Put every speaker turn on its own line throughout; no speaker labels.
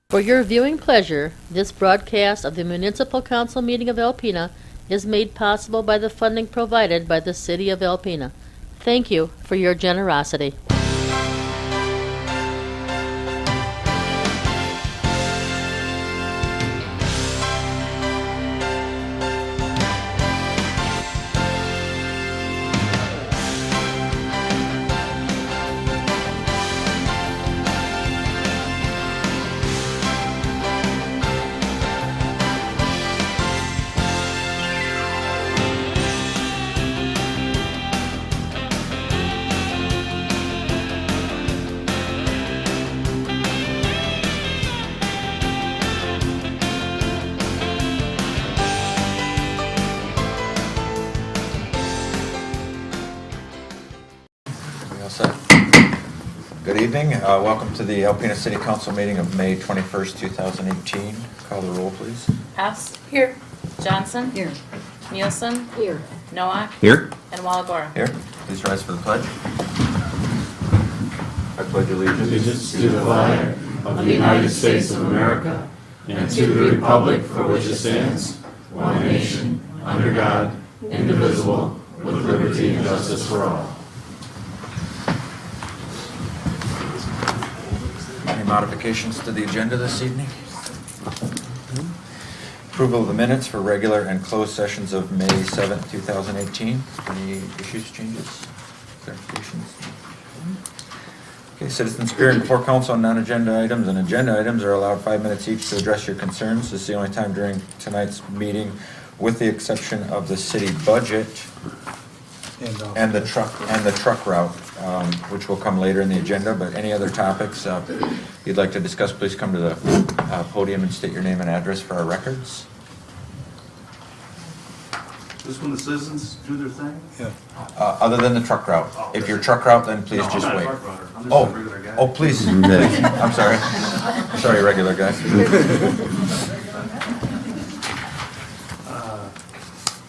For your viewing pleasure, this broadcast of the Municipal Council meeting of Alpena is made possible by the funding provided by the City of Alpena. Thank you for your generosity.
Good evening. Welcome to the Alpena City Council meeting of May 21st, 2018. Call the roll, please.
Hess. Here. Johnson.
Here.
Nicholson.
Here.
Nowak.
Here.
And Walagora.
Here. Please rise for the pledge. I pledge
Allegiance to the flag of the United States of America and to the republic for which it stands, one nation, under God, indivisible, with liberty and justice for all.
Any modifications to the agenda this evening? Approval of the minutes for regular and closed sessions of May 7th, 2018. Any issues, changes, clarifications? Okay, citizens appearing before council on non-agenda items and agenda items are allowed 5 minutes each to address your concerns. This is the only time during tonight's meeting, with the exception of the city budget and the truck route, which will come later in the agenda. But any other topics you'd like to discuss, please come to the podium and state your name and address for our records.
Just when the citizens do their thing?
Yeah. Other than the truck route. If you're truck route, then please just
I'm not
wait.
a truck runner. I'm just a regular guy.
Oh, please. Please. I'm sorry. Sorry, regular guy.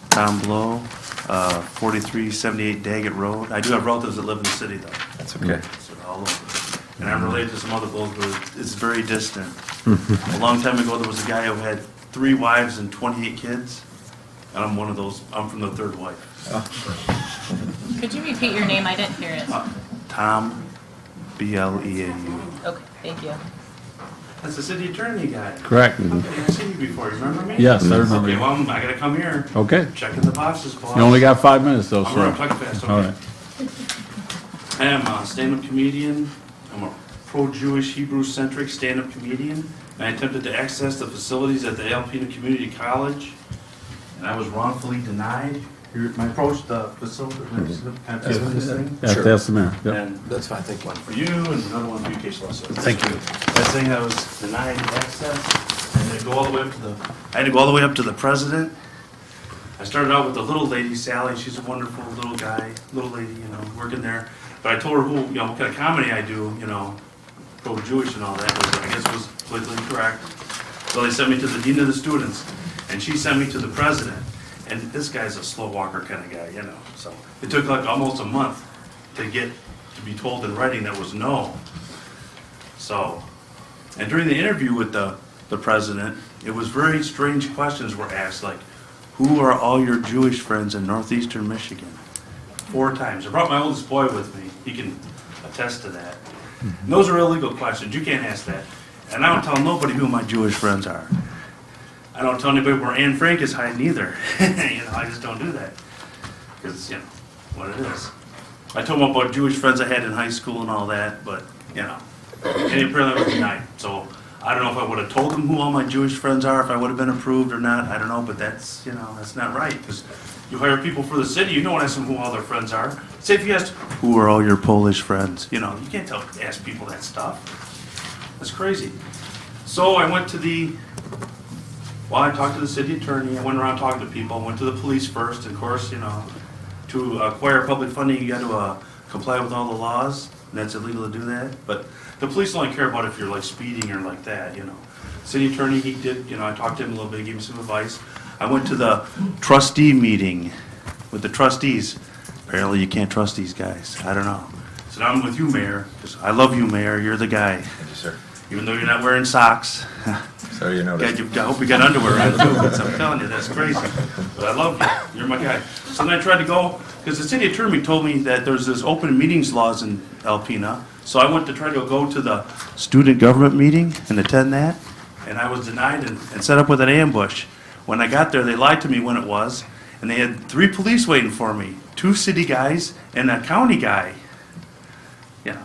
Tom Blow, 4378 Daggett Road. I do have relatives that live in the city, though.
That's okay.
So all over. And I'm related to some other blows, but it's very distant. A long time ago, there was a guy who had 3 wives and 28 kids. And I'm one of those. I'm from the 3rd wife.
Could you repeat your name? I didn't hear it.
Tom, B-L-E-A-U.
Okay, thank you.
That's the city attorney guy.
Correct.
Okay, I've seen you before. You remember me?
Yes, I remember
Okay,
you.
well, I gotta come here.
Okay.
Checking the boxes, boss.
You only got 5 minutes though,
I'm
sir.
gonna talk fast, okay.
All right.
I am a stand-up comedian. I'm a pro-Jewish, Hebrew-centric stand-up comedian. And I attempted to access the facilities at the Alpena Community College, and I was wrongfully denied. I approached the facility, kind of this thing.
Yeah,
Sure.
that's the mayor. Yep.
And
That's fine, thank you.
one for you and another one for you, case law.
Thank you.
That thing, I was denied access, and I had to go all the way up to the president. I started out with the little lady, Sally. She's a wonderful little lady, working there. But I told her what kind of comedy I do, pro-Jewish and all that, was, I guess, was politically incorrect. So they sent me to the dean of the students, and she sent me to the president. And this guy's a slow walker kind of guy, So it took like almost a month to be told in writing that was no. So, and during the interview with the president, it was very strange questions were asked, like, who are all your Jewish friends in northeastern Michigan? 4 times. I brought my oldest boy with me. He can attest to that. And those are illegal questions. You can't ask that. And I don't tell nobody who my Jewish friends are. I don't tell anybody where Anne Frank is hiding either. I just don't do that. Because, what it is. I told them about Jewish friends I had in high school and all that, but, and apparently I was denied. So I don't know if I would have told them who all my Jewish friends are, if I would have been approved or not. I don't know, but that's, that's not right. Because you hire people for the city, you don't ask them who all their friends are. Say if you asked, who are all your Polish friends? You can't ask people that stuff. That's crazy. So I went to I talked to the city attorney. I went around talking to people. I went to the police first. Of course, to acquire public funding, you got to comply with all the laws, and that's illegal to do that. But the police only care about if you're like speeding or like that, City attorney, he did, I talked to him a little bit, gave me some advice. I went to the trustee meeting with the trustees. Apparently you can't trust these guys. I don't know. So now I'm with you, Mayor, because I love you, Mayor. You're the guy.
Thank you, sir.
even though you're not wearing socks.
So you noticed.
I hope you got underwear on too, 'cause I'm telling you, that's crazy. But I love you. You're my guy. So then I tried to go, because the city attorney told me that there's this open meetings laws in Alpena. So I went to try to go to the student government meeting and attend that, and I was denied and set up with an ambush. When I got there, they lied to me when it was, and they had 3 police waiting for me, 2 city guys and a county guy. Yeah.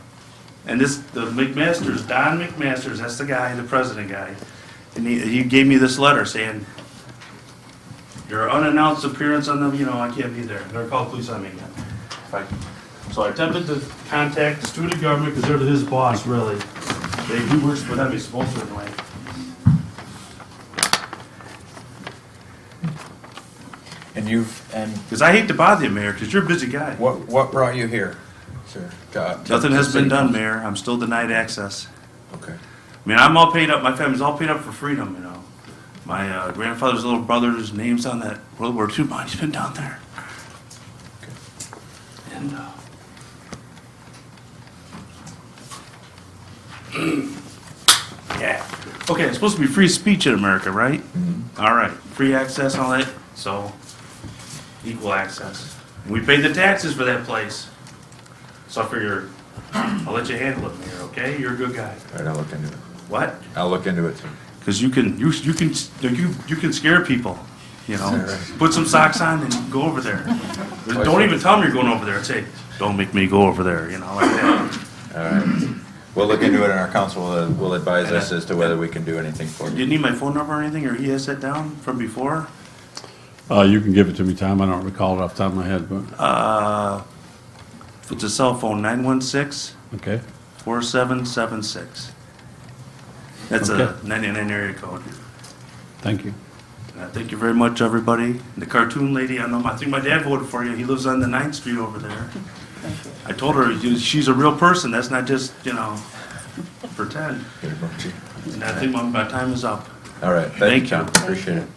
And the McMasters, Don McMasters, that's the guy, the president guy. And he gave me this letter saying, your unannounced appearance on the, I can't be there. They're called police on me again. So I attempted to contact the student government because they're his boss, really. He works for them, he's supposed to anyway.
And
Because I hate to bother you, Mayor, because you're a busy guy.
what brought you here, sir?
Nothing has been done, Mayor. I'm still denied access.
Okay.
I mean, I'm all paid up, my family's all paid up for freedom, My grandfather's little brother's name's on that World War II bond, he's been down there. And, yeah. Okay, it's supposed to be free speech in America, right? All right, free access and all that, so equal access. And we paid the taxes for that place. So I figure, I'll let you handle it, Mayor, okay? You're a good guy.
All right, I'll look into it.
What?
I'll look into it, sir.
Because you can scare people,
Right.
Put some socks on and go over there. Don't even tell them you're going over there. Say, don't make me go over there, like that.
All right. We'll look into it, and our council will advise us as to whether we can do anything for
Do
you.
you need my phone number or anything, or he has that down from before?
You can give it to me, Tom. I don't recall it off the top of my head, but,
If it's a cell phone, 916
okay.
4776. That's
Okay.
a 99 area code.
Thank you.
Thank you very much, everybody. The cartoon lady, I think my dad voted for you. He lives on the 9th Street over there. I told her she's a real person. That's not just, pretend.
Get it, Mochi.
And I think my time is up.
All right. Thank you, Tom. Appreciate it.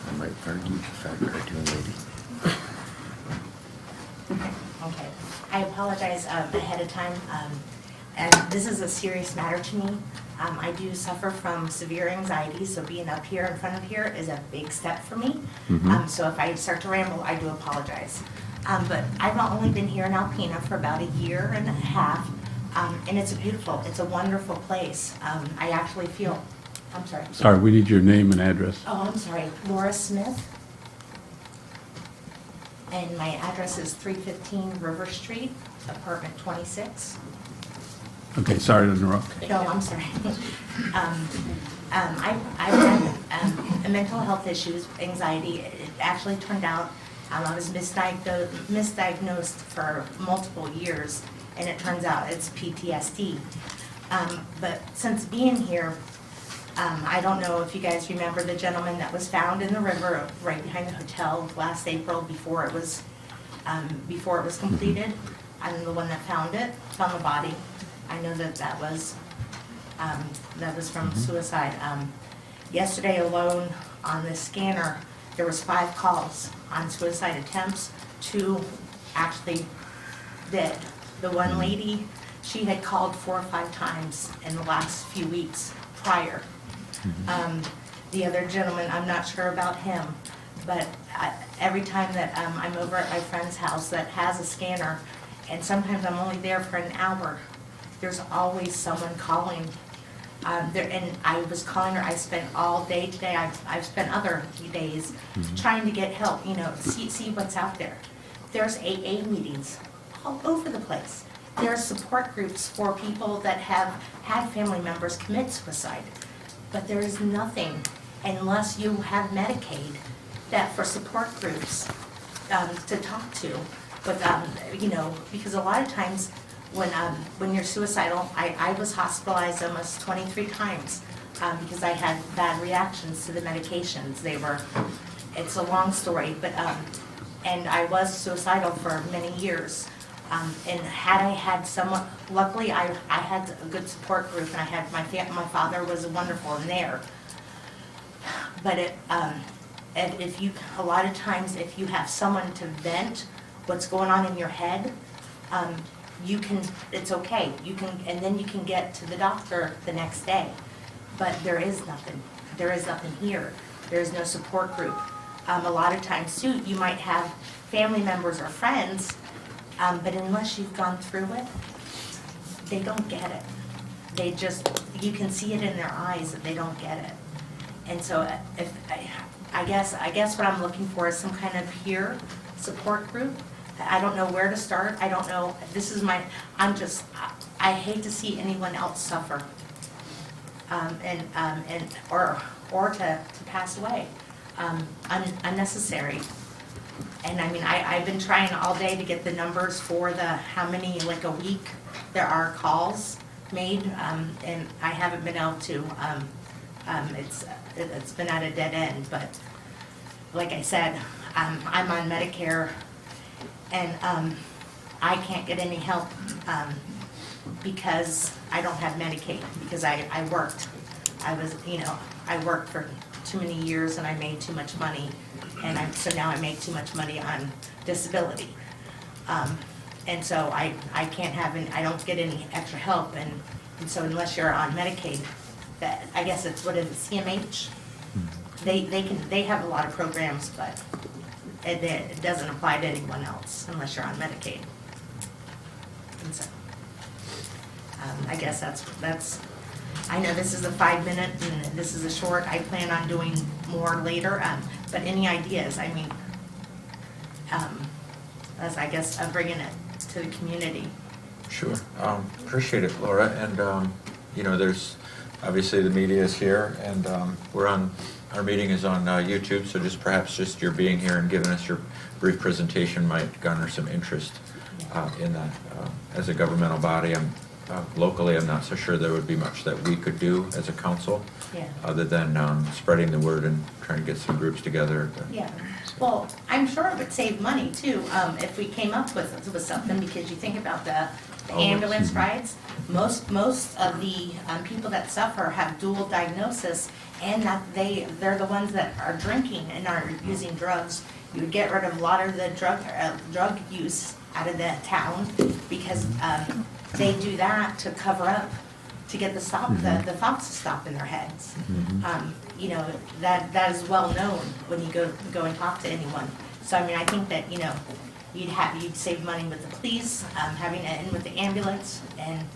I might argue the fact cartoon lady.
Okay, I apologize ahead of time, and this is a serious matter to me. I do suffer from severe anxiety, so being up here in front of here is a big step for me. So if I start to ramble, I do apologize. But I've only been here in Alpena for about a year and a half, and it's a wonderful place. I actually feel, I'm sorry.
Sorry, we need your name and address.
Oh, I'm sorry, Laura Smith. And my address is 315 River Street, apartment 26.
Okay, sorry to interrupt.
No, I'm sorry. I've had mental health issues, anxiety. It actually turned out I was misdiagnosed for multiple years, and it turns out it's PTSD. But since being here, I don't know if you guys remember the gentleman that was found in the river right behind the hotel last April before it was completed. I'm the one that found the body. I know that was from suicide. Yesterday alone on the scanner, there was 5 calls on suicide attempts, 2 actually dead. The one lady, she had called 4 or 5 times in the last few weeks prior. The other gentleman, I'm not sure about him, but every time that I'm over at my friend's house that has a scanner, and sometimes I'm only there for an hour, there's always someone calling. And I was calling her, I spent all day today, I've spent other days trying to get help, see what's out there. There's AA meetings all over the place. There are support groups for people that have had family members commit suicide. But there is nothing, unless you have Medicaid, that for support groups to talk to. But, because a lot of times when you're suicidal, I was hospitalized almost 23 times because I had bad reactions to the medications. It's a long story, but, and I was suicidal for many years. And had I had someone, luckily I had a good support group, and I had my father was wonderful in there. But a lot of times if you have someone to vent what's going on in your head, you can, it's okay. You can, and then you can get to the doctor the next day. But there is nothing. There is nothing here. There is no support group. A lot of times too, you might have family members or friends, but unless you've gone through it, they don't get it. They just, you can see it in their eyes that they don't get it. And so if, I guess what I'm looking for is some kind of peer support group. I don't know where to start. I don't know, this is my, I hate to see anyone else suffer. Or to pass away, unnecessary. And I mean, I've been trying all day to get the numbers for how many, like a week, there are calls made, and I haven't been able to, it's been at a dead end, but like I said, I'm on Medicare, and I can't get any help, because I don't have Medicaid, because I worked. I worked for too many years and I made too much money, and so now I make too much money on disability. And so I can't have any, I don't get any extra help, and so unless you're on Medicaid, that, I guess it's, what is it, CMH? They have a lot of programs, but it doesn't apply to anyone else unless you're on Medicaid. And so, I guess that's, I know this is a 5-minute and this is a short, I plan on doing more later, but any ideas, I mean, as I guess I'm bringing it to the community.
Sure. Appreciate it, Laura. And, there's, obviously the media is here, and our meeting is on YouTube, so perhaps your being here and giving us your brief presentation might garner some interest in that. As a governmental body, locally, I'm not so sure there would be much that we could do as a council, other than spreading the word and trying to get some groups together.
Yeah, well, I'm sure it would save money too, if we came up with something, because you think about the ambulance rides, most of the people that suffer have dual diagnosis, and that they're the ones that are drinking and are using drugs. You would get rid of a lot of the drug use out of the town, because they do that to cover up, to get the thoughts to stop in their heads. That is well known when you go and talk to anyone. So I mean, I think that you'd save money with the police, having it in with the ambulance, and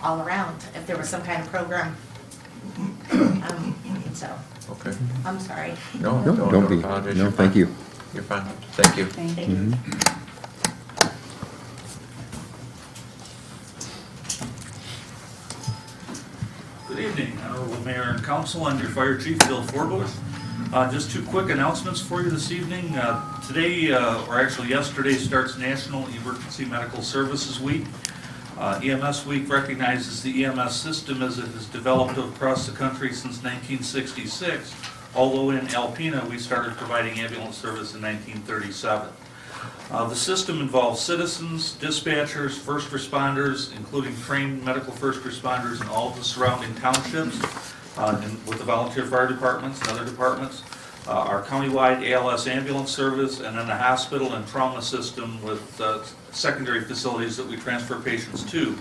all around if there was some kind of program. So.
Okay.
I'm sorry.
No,
Don't be.
apologize.
No,
You're
thank
fine.
you.
You're fine. Thank you.
Thank you.
Good evening, Honorable Mayor and Council. I'm your Fire Chief, Bill Forbush. Just two quick announcements for you this evening. Today, or actually yesterday, starts National Emergency Medical Services Week. EMS Week recognizes the EMS system as it has developed across the country since 1966, although in Alpena we started providing ambulance service in 1937. The system involves citizens, dispatchers, first responders, including trained medical first responders in all of the surrounding townships, with the volunteer fire departments and other departments, our countywide ALS ambulance service, and then the hospital and trauma system with secondary facilities that we transfer patients to.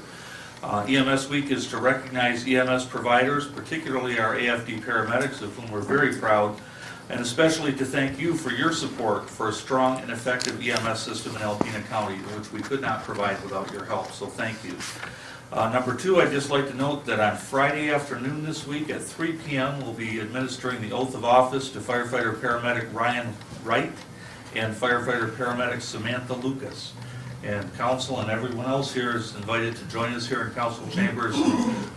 EMS Week is to recognize EMS providers, particularly our AFD paramedics, of whom we're very proud, and especially to thank you for your support for a strong and effective EMS system in Alpena County, which we could not provide without your help, so thank you. Number two, I'd just like to note that on Friday afternoon this week at 3 p.m. we'll be administering the oath of office to firefighter paramedic Ryan Wright and firefighter paramedic Samantha Lucas. And council and everyone else here is invited to join us here in council chambers.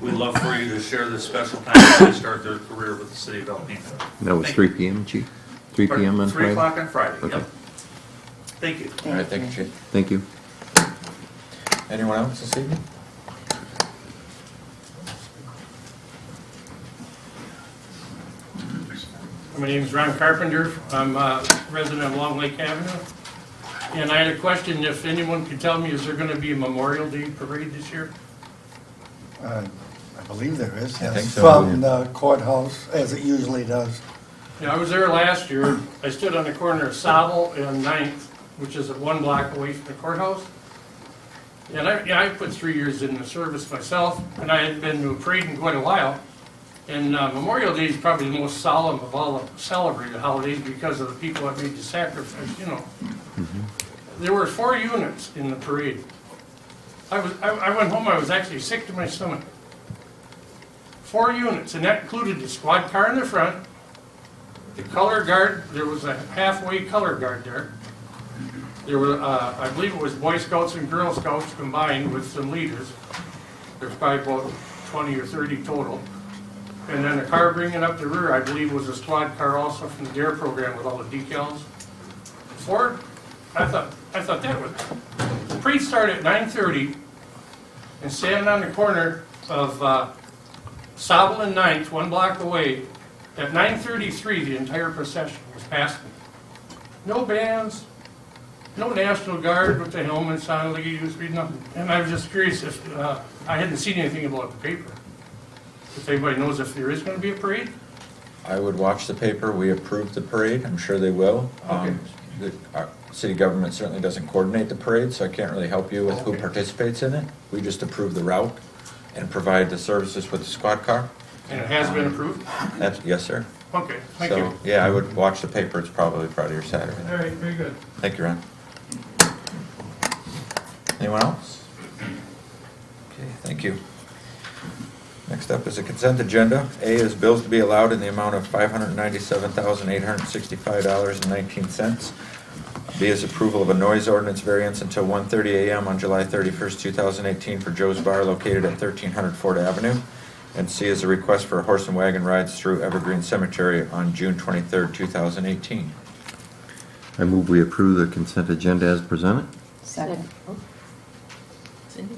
We'd love for you to share this special time as they start their career with the city of Alpena.
That was
Thank
3
you.
p.m., Chief? 3 p.m. on
3
Friday?
o'clock on Friday,
Okay.
yep. Thank you.
All right, thank you, Chief.
Thank you.
Anyone else this evening?
My name is Ron Carpenter. I'm a resident of Long Lake Avenue. And I had a question, if anyone could tell me, is there going to be a Memorial Day parade this year?
I believe there is,
I
yes.
think so,
From the courthouse, as it usually does.
Yeah, I was there last year. I stood on the corner of Sobel and 9th, which is 1 block away from the courthouse. And I put 3 years in the service myself, and I hadn't been to a parade in quite a while. And Memorial Day is probably the most solemn of all the celebrated holidays because of the people that made the sacrifice, you know. There were 4 units in the parade. I went home, I was actually sick to my stomach. 4 units, and that included the squad car in the front, the color guard, there was a halfway color guard there. There were, I believe it was Boy Scouts and Girl Scouts combined with some leaders. There's probably about 20 or 30 total. And then the car bringing up the rear, I believe, was a squad car also from the DARE program with all the decals. Ford, I thought that was, the parade started at 9:30 and standing on the corner of Sobel and 9th, 1 block away, at 9:33 the entire procession was passing. No bands, no National Guard with the helmets on like it used to be, nothing. And I was just curious if, I hadn't seen anything about the paper. If anybody knows if there is going to be a parade?
I would watch the paper. We approved the parade. I'm sure they will.
Okay.
Our city government certainly doesn't coordinate the parade, so I can't really help you with who
Okay.
participates in it. We just approve the route and provide the services with the squad car.
And it has been approved?
Yes, sir.
Okay, thank
So,
you.
yeah, I would watch the paper. It's probably Friday or Saturday.
All right, very good.
Thank you, Ron. Anyone else? Okay, thank you. Next up is a consent agenda. A is bills to be allowed in the amount of $597,865.19. B is approval of a noise ordinance variance until 1:30 a.m. on July 31st, 2018 for Joe's Bar located at 1300 Ford Avenue. And C is a request for horse and wagon rides through Evergreen Cemetery on June 23rd, 2018.
I move we approve the consent agenda as presented.
Second.
Cindy?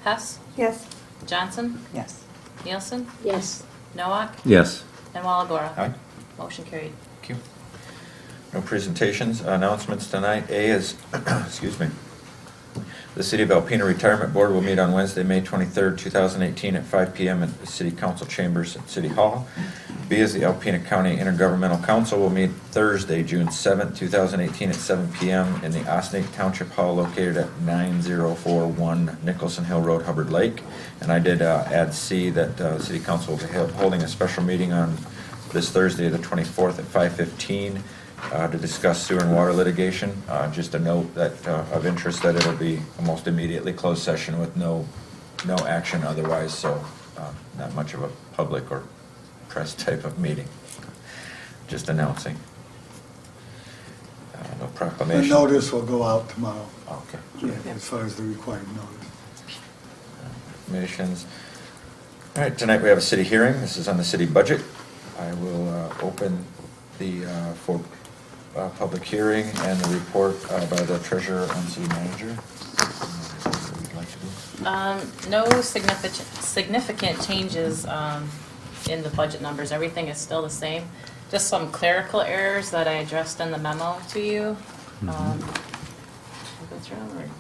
Hess?
Yes.
Johnson?
Yes.
Nielsen?
Yes.
Noak?
Yes.
And Walagora?
Aye.
Motion carried.
Thank you. No presentations, announcements tonight. A is, excuse me, the City of Alpena Retirement Board will meet on Wednesday, May 23rd, 2018 at 5 p.m. at the City Council Chambers at City Hall. B is the Alpena County Intergovernmental Council will meet Thursday, June 7th, 2018 at 7 p.m. in the Ossineke Township Hall located at 9041 Nicholson Hill Road, Hubbard Lake. And I did add C that City Council will be holding a special meeting on this Thursday, the 24th at 5:15 to discuss sewer and water litigation. Just a note that of interest that it'll be almost immediately closed session with no action otherwise, so not much of a public or press type of meeting. Just announcing. No
The
proclamation.
notice will go out tomorrow,
Okay.
as far as the required notice.
Proclamations. All right, tonight we have a city hearing. This is on the city budget. I will open the for public hearing and the report by the treasurer and city manager. What would you like to do?
No significant changes in the budget numbers. Everything is still the same. Just some clerical errors that I addressed in the memo to you. We'll go through them, or-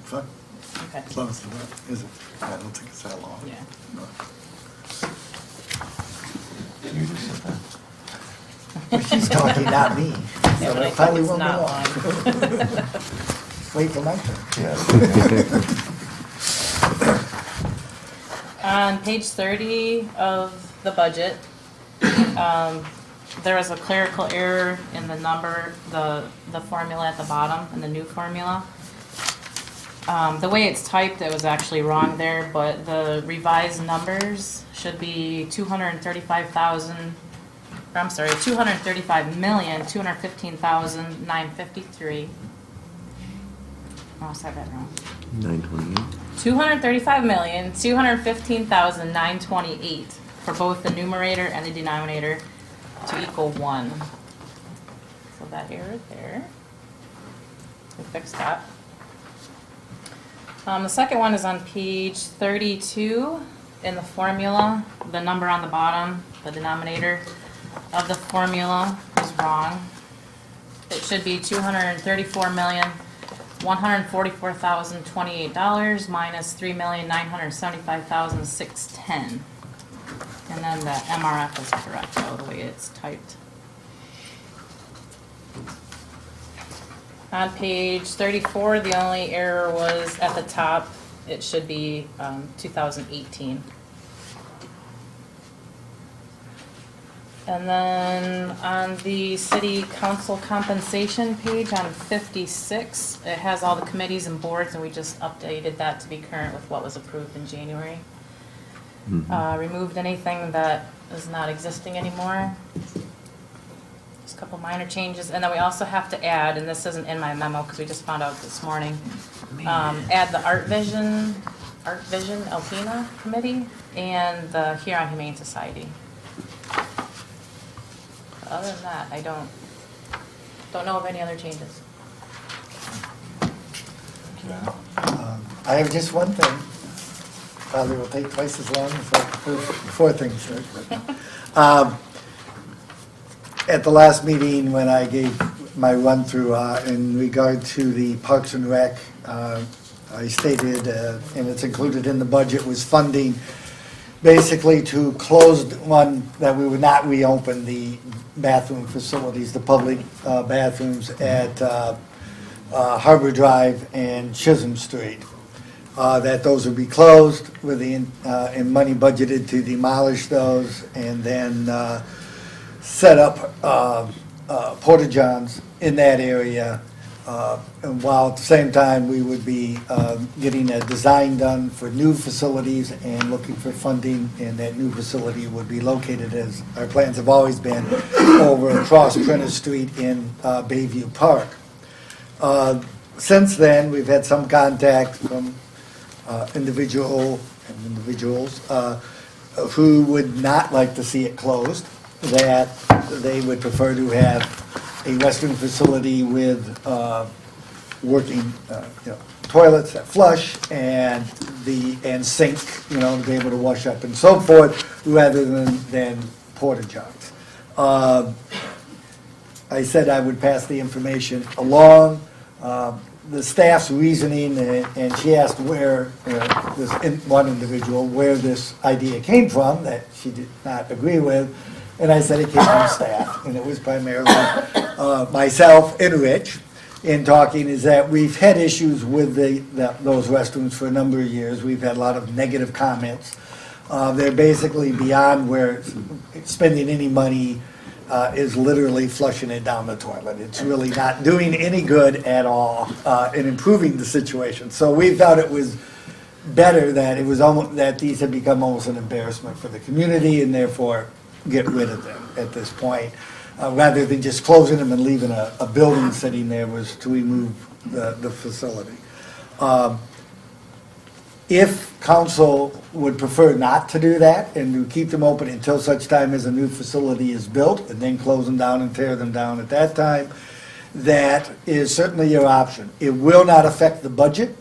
Fine,
Okay.
as long as it's not, is it? I don't think it's that long.
Yeah.
No.
You just said that.
Well, she's talking, not me.
Yeah,
So
but I
it probably
think it's
won't be
not
long. Wait till my turn.
On page 30 of the budget, there was a clerical error in the number, the formula at the bottom, in the new formula. The way it's typed, it was actually wrong there, but the revised numbers should be 235,215,953. Oh, I said that wrong.
928.
235,215,928 for both the numerator and the denominator to equal 1. So that error there. We fixed that. The second one is on page 32 in the formula. The number on the bottom, the denominator of the formula is wrong. It should be $234,144,028 minus $3,975,610. And then the MRF is correct, though, the way it's typed. On page 34, the only error was at the top. It should be 2018. And then on the city council compensation page on 56, it has all the committees and boards, and we just updated that to be current with what was approved in January. Removed anything that is not existing anymore. Just a couple minor changes, and then we also have to add, and this isn't in my memo because we just found out this morning, add the Art Vision Alpena Committee and the Huron Humane Society. Other than that, I don't know of any other changes.
I have just one thing. Probably will take twice as long as like the first four things. Right? At the last meeting, when I gave my run-through in regard to the Parks and Rec, I stated, and it's included in the budget, was funding basically to close one, that we would not reopen the bathroom facilities, the public bathrooms at Harbor Drive and Chisholm Street. That those would be closed with the, and money budgeted to demolish those and then set up porta-johns in that area. And while at the same time, we would be getting a design done for new facilities and looking for funding, and that new facility would be located, as our plans have always been, over across Prentice Street in Bayview Park. Since then, we've had some contact from individuals who would not like to see it closed, that they would prefer to have a restroom facility with working toilets that flush and sink, to be able to wash up and so forth, rather than porta johns. I said I would pass the information along. The staff's reasoning, and she asked where one individual where this idea came from that she did not agree with, and I said it came from staff, and it was primarily myself and Rich in talking, is that we've had issues with those restrooms for a number of years. We've had a lot of negative comments. They're basically beyond where spending any money is literally flushing it down the toilet. It's really not doing any good at all in improving the situation. So we thought it was better that that these had become almost an embarrassment for the community, and therefore get rid of them at this point, rather than just closing them and leaving a building sitting there, was to remove the facility. If council would prefer not to do that and to keep them open until such time as a new facility is built and then close them down and tear them down at that time, that is certainly your option. It will not affect the budget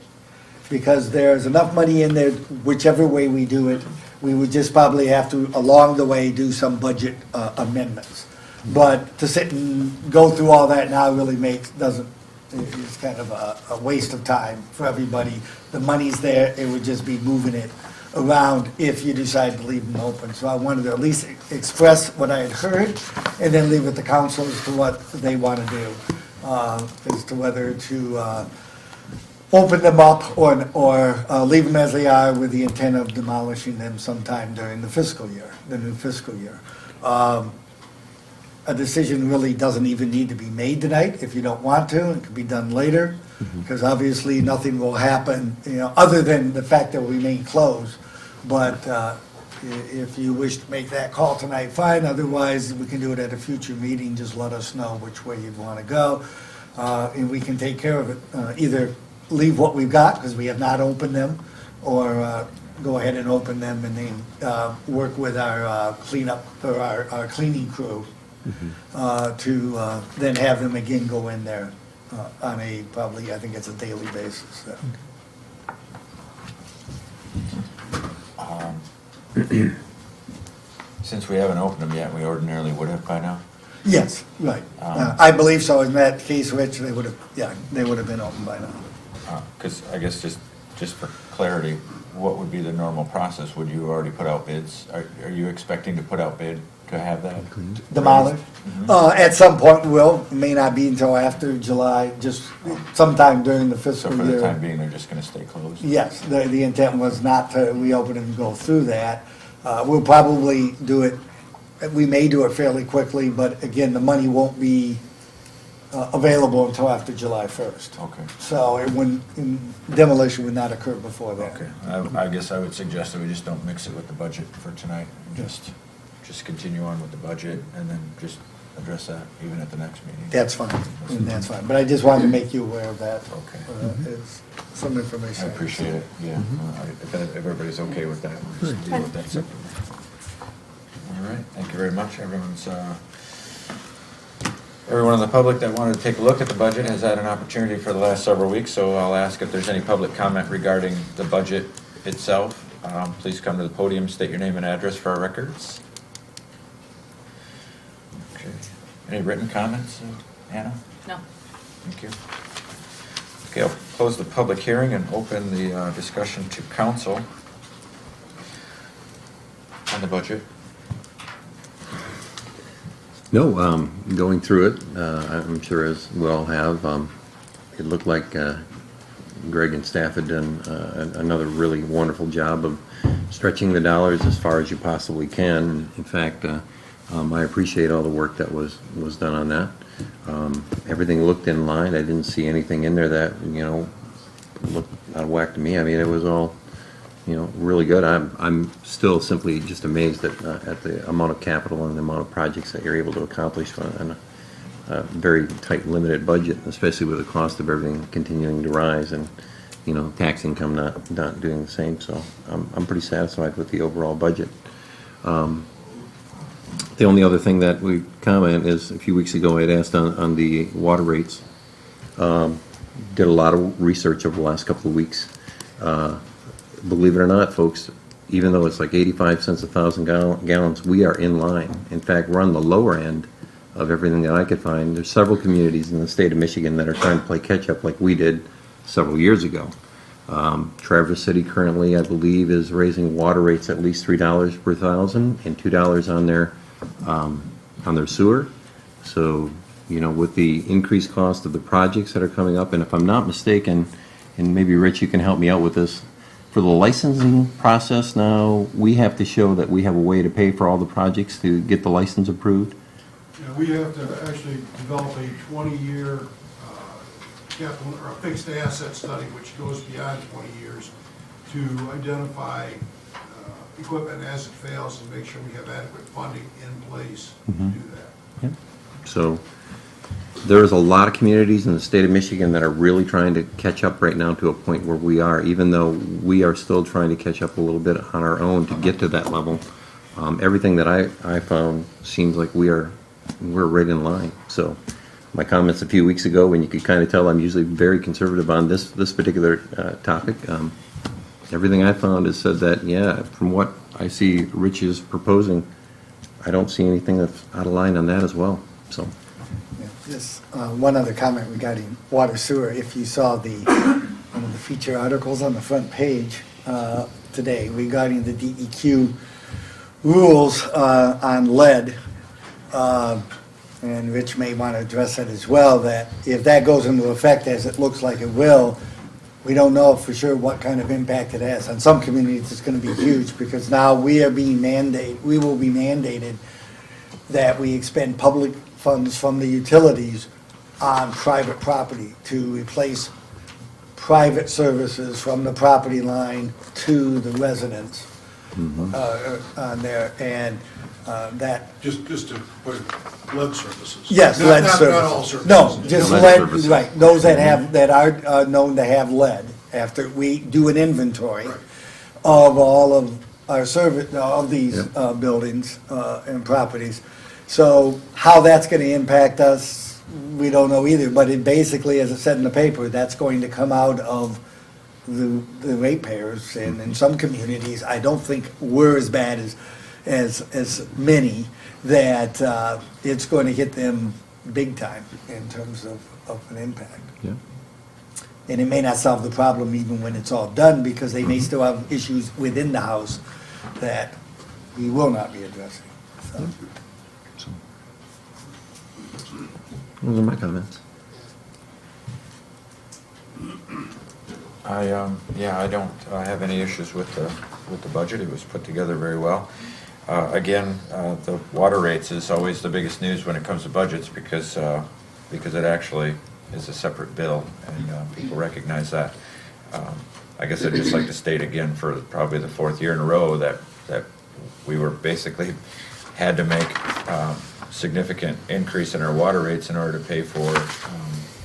because there's enough money in there, whichever way we do it. We would just probably have to, along the way, do some budget amendments. But to sit and go through all that now really it's kind of a waste of time for everybody. The money's there, it would just be moving it around if you decide to leave them open. So I wanted to at least express what I had heard and then leave it to council as to what they want to do, as to whether to open them up or leave them as they are with the intent of demolishing them sometime during the fiscal year, the new fiscal year. A decision really doesn't even need to be made tonight if you don't want to. It could be done later, because obviously nothing will happen, other than the fact that we remain closed. But if you wish to make that call tonight, fine. Otherwise, we can do it at a future meeting. Just let us know which way you'd want to go, and we can take care of it. Either leave what we've got because we have not opened them, or go ahead and open them and then work with our cleanup or our cleaning crew to then have them again go in there on a probably, I think it's a daily basis.
Since we haven't opened them yet, we ordinarily would have by now.
Yes, right. I believe so. In that case, Rich, they would have been open by now.
Because I guess just for clarity, what would be the normal process? Would you already put out bids? Are you expecting to put out to have that?
Demolished. At some point we will, it may not be until after July, just sometime during the
So
fiscal
for the time
year.
being, they're just gonna stay closed?
Yes, the intent was not to reopen and go through that. We'll probably do it, we may do it fairly quickly, but again, the money won't be available until after July 1st.
Okay.
So it wouldn't, demolition would not occur before that.
Okay, I guess I would suggest that we just don't mix it with the budget for tonight. Just continue on with the budget and then just address that even at the next meeting.
That's fine, that's fine. But I just wanted to make you aware of that.
Okay.
It's some
I
information.
appreciate it, yeah. If everybody's okay with that, we'll just deal with that separately. All right, thank you very much. Everyone in the public that wanted to take a look at the budget has had an opportunity for the last several weeks, so I'll ask if there's any public comment regarding the budget itself. Please come to the podium, state your name and address for our records. Okay. Any written comments, Anna?
No.
Thank you. Okay, I'll close the public hearing and open the discussion to council on the budget.
No, going through it, I'm sure as we all have, it looked like Greg and staff had done another really wonderful job of stretching the dollars as far as you possibly can. In fact, I appreciate all the work that was done on that. Everything looked in line. I didn't see anything in there that, looked out of whack to me. I mean, it was all, really good. I'm still simply just amazed at the amount of capital and the amount of projects that you're able to accomplish on a very tight, limited budget, especially with the cost of everything continuing to rise and, tax income not doing the same. So I'm pretty satisfied with the overall budget. The only other thing that we comment is a few weeks ago I had asked on the water rates. Did a lot of research over the last couple of weeks. Believe it or not, folks, even though it's like 85 cents a thousand gallons, we are in line. In fact, we're on the lower end of everything that I could find. There's several communities in the state of Michigan that are trying to play catch up like we did several years ago. Traverse City currently, I believe, is raising water rates at least $3 per thousand and $2 on their sewer. So, with the increased cost of the projects that are coming up, and if I'm not mistaken, and maybe Rich, you can help me out with this, for the licensing process now, we have to show that we have a way to pay for all the projects to get the license approved?
Yeah, we have to actually develop a 20-year capital or a fixed asset study, which goes beyond 20 years, to identify equipment as it fails and make sure we have adequate funding in place to do that.
Yep. So there's a lot of communities in the state of Michigan that are really trying to catch up right now to a point where we are, even though we are still trying to catch up a little bit on our own to get to that level. Everything that I found seems like we're right in line. So my comments a few weeks ago, when you could kind of tell I'm usually very conservative on this particular topic, everything I found has said that, yeah, from what I see Rich is proposing, I don't see anything that's out of line on that as well. So.
Just one other comment regarding water sewer. If you saw one of the feature articles on the front page today regarding the DEQ rules on lead, and Rich may want to address that as well, that if that goes into effect as it looks like it will, we don't know for sure what kind of impact it has. On some communities, it's going to be huge because now we will be mandated that we expend public funds from the utilities on private property to replace private services from the property line to the residents on there, and that.
Just to put it, lead services.
Yes, lead services.
Not all services.
No, just
Lead
lead,
services.
right, those that are known to have lead, after we do an inventory
Right.
of all of our service, of these buildings and properties. So how that's gonna impact us, we don't know either, but it basically, as it said in the paper, that's going to come out of the ratepayers, and in some communities, I don't think we're as bad as many, that it's going to hit them big time in terms of an impact.
Yeah.
And it may not solve the problem even when it's all done, because they may still have issues within the house that we will not be addressing.
So, those are my comments.
I don't have any issues with the budget. It was put together very well. Again, the water rates is always the biggest news when it comes to budgets because it actually is a separate bill, and people recognize that. I guess I'd just like to state again for probably the fourth year in a row that we were basically had to make significant increase in our water rates in order to pay for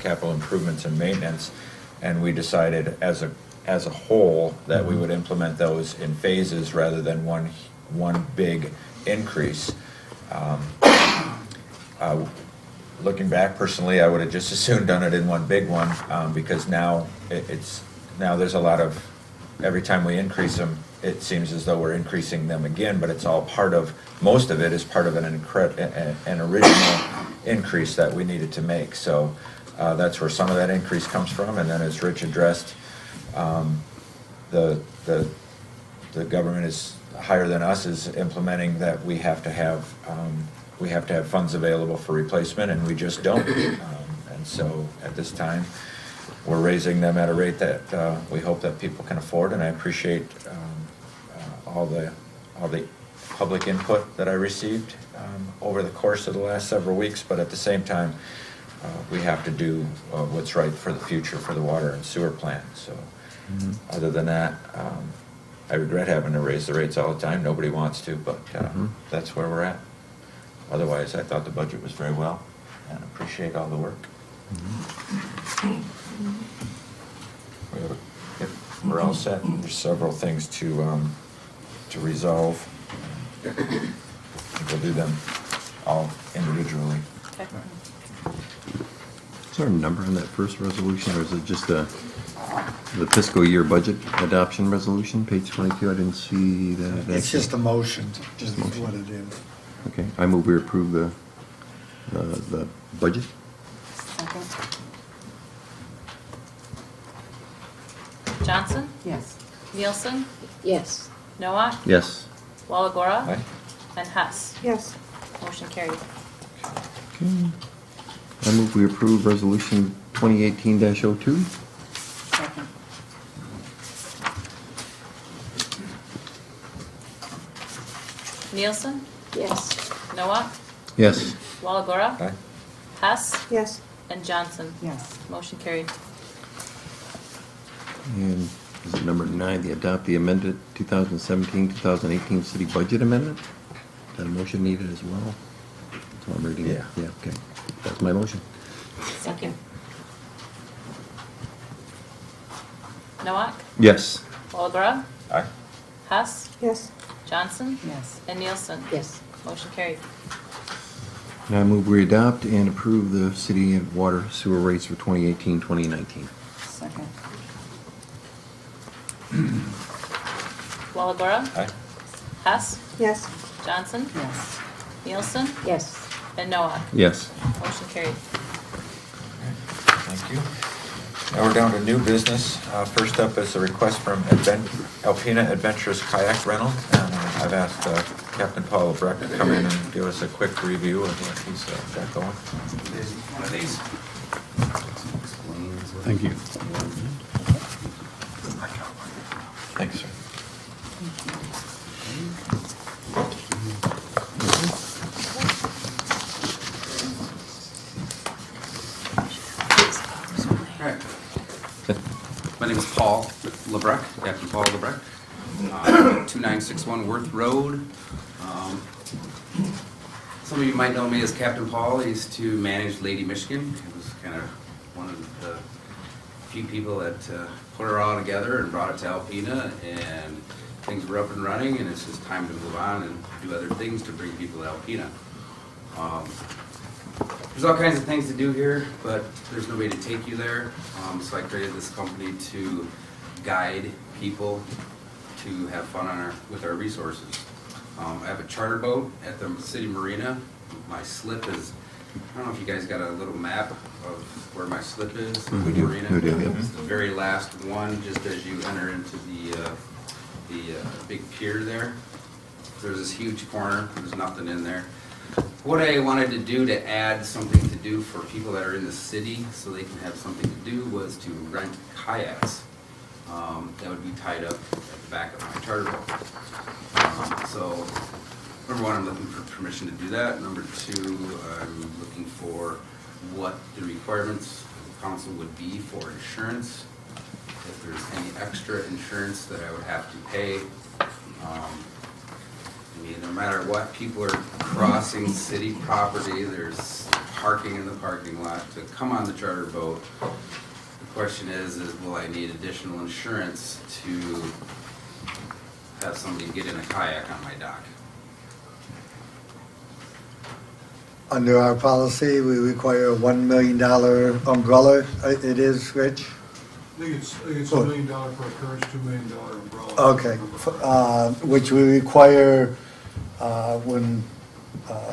capital improvements and maintenance. And we decided as a whole that we would implement those in phases rather than one big increase. Looking back personally, I would have just as soon done it in one big one because now there's a lot of, every time we increase them, it seems as though we're increasing them again, but it's all part of, most of it is part of an original increase that we needed to make. So that's where some of that increase comes from. And then as Rich addressed, the government is higher than us is implementing that we have to have funds available for replacement, and we just don't. And so at this time, we're raising them at a rate that we hope that people can afford, and I appreciate all the public input that I received over the course of the last several weeks, but at the same time, we have to do what's right for the future for the water and sewer plant. So other than that, I regret having to raise the rates all the time. Nobody wants to, but that's where we're at. Otherwise, I thought the budget was very well, and appreciate all the work. We're all set. There's several things to resolve. We'll do them all individually.
Okay.
Is there a number on that first resolution, or is it just the fiscal year budget adoption resolution, page 22? I didn't see that.
It's just a motion, just
Motion.
what it is.
Okay, I move we approve the budget.
Second. Johnson?
Yes.
Nielsen?
Yes.
Noah?
Yes.
Walagora?
Aye.
And Hess.
Yes.
Motion carried.
Okay. I move we approve resolution 2018-02.
Second.
Nielsen?
Yes.
Noah?
Yes.
Walagora?
Aye.
Hess?
Yes.
And Johnson?
Yes.
Motion carried.
And is it number 9, the adopt the amended 2017-2018 city budget amendment? Is that a motion needed as well? That's what I'm reading.
Yeah.
Yeah, okay. That's my motion.
Second. Noah?
Yes.
Walagora?
Aye.
Hess?
Yes.
Johnson?
Yes.
And Nielsen?
Yes.
Motion carried.
And I move we adopt and approve the city and water sewer rates for 2018-2019.
Second.
Walagora?
Aye.
Hess?
Yes.
Johnson?
Yes.
Nielsen?
Yes.
And Noah?
Yes.
Motion carried.
Thank you. Now we're down to new business. First up is a request from Alpena Adventurous Kayak Rental. And I've asked Captain Paul Breck to come in and give us a quick review of what he's got going.
One of these.
Thank you.
Thanks, sir.
All right. My name is Paul Lebrecht, Captain Paul Lebrecht, 2961 Worth Road. Some of you might know me as Captain Paul. I used to manage Lady Michigan. I was kind of one of the few people that put her all together and brought it to Alpena, and things were up and running, and it's just time to move on and do other things to bring people to Alpena. There's all kinds of things to do here, but there's no way to take you there. So I created this company to guide people to have fun with our resources. I have a charter boat at the city marina. My slip is, I don't know if you guys got a little map of where my slip is in the marina.
We do, yeah.
It's the very last one, just as you enter into the big pier there. there's this huge corner, there's nothing in there. What I wanted to do to add something to do for people that are in the city, so they can have something to do, was to rent kayaks. That would be tied up at the back of my charter boat. So, number one, I'm looking for permission to do that. Number two, I'm looking for what the requirements of the council would be for insurance. If there's any extra insurance that I would have to pay. I mean, no matter what, people are crossing city property, there's parking in the parking lot to come on the charter boat. The question is will I need additional insurance to have somebody get in a kayak on my dock?
Under our policy, we require a $1 million umbrella. It is, Rich?
I think it's $1 million per occurrence, $2 million umbrella.
Okay, which we require when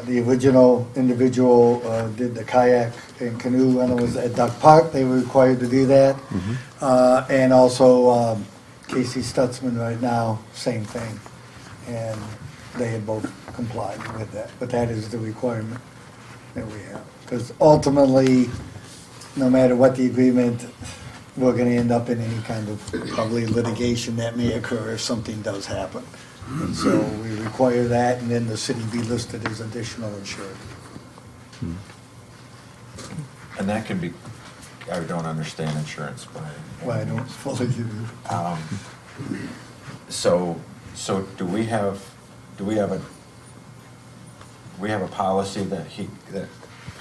the original individual did the kayak and canoe when it was at Duck Park, they were required to do that. And also Casey Stutzman right now, same thing. And they had both complied with that, but that is the requirement that we have. Because ultimately, no matter what the agreement, we're gonna end up in any kind of probably litigation that may occur if something does happen. And so we require that, and then the city be listed as additional insured.
And that can be, I don't understand insurance, but.
Well, I don't fully do.
So do we have a policy that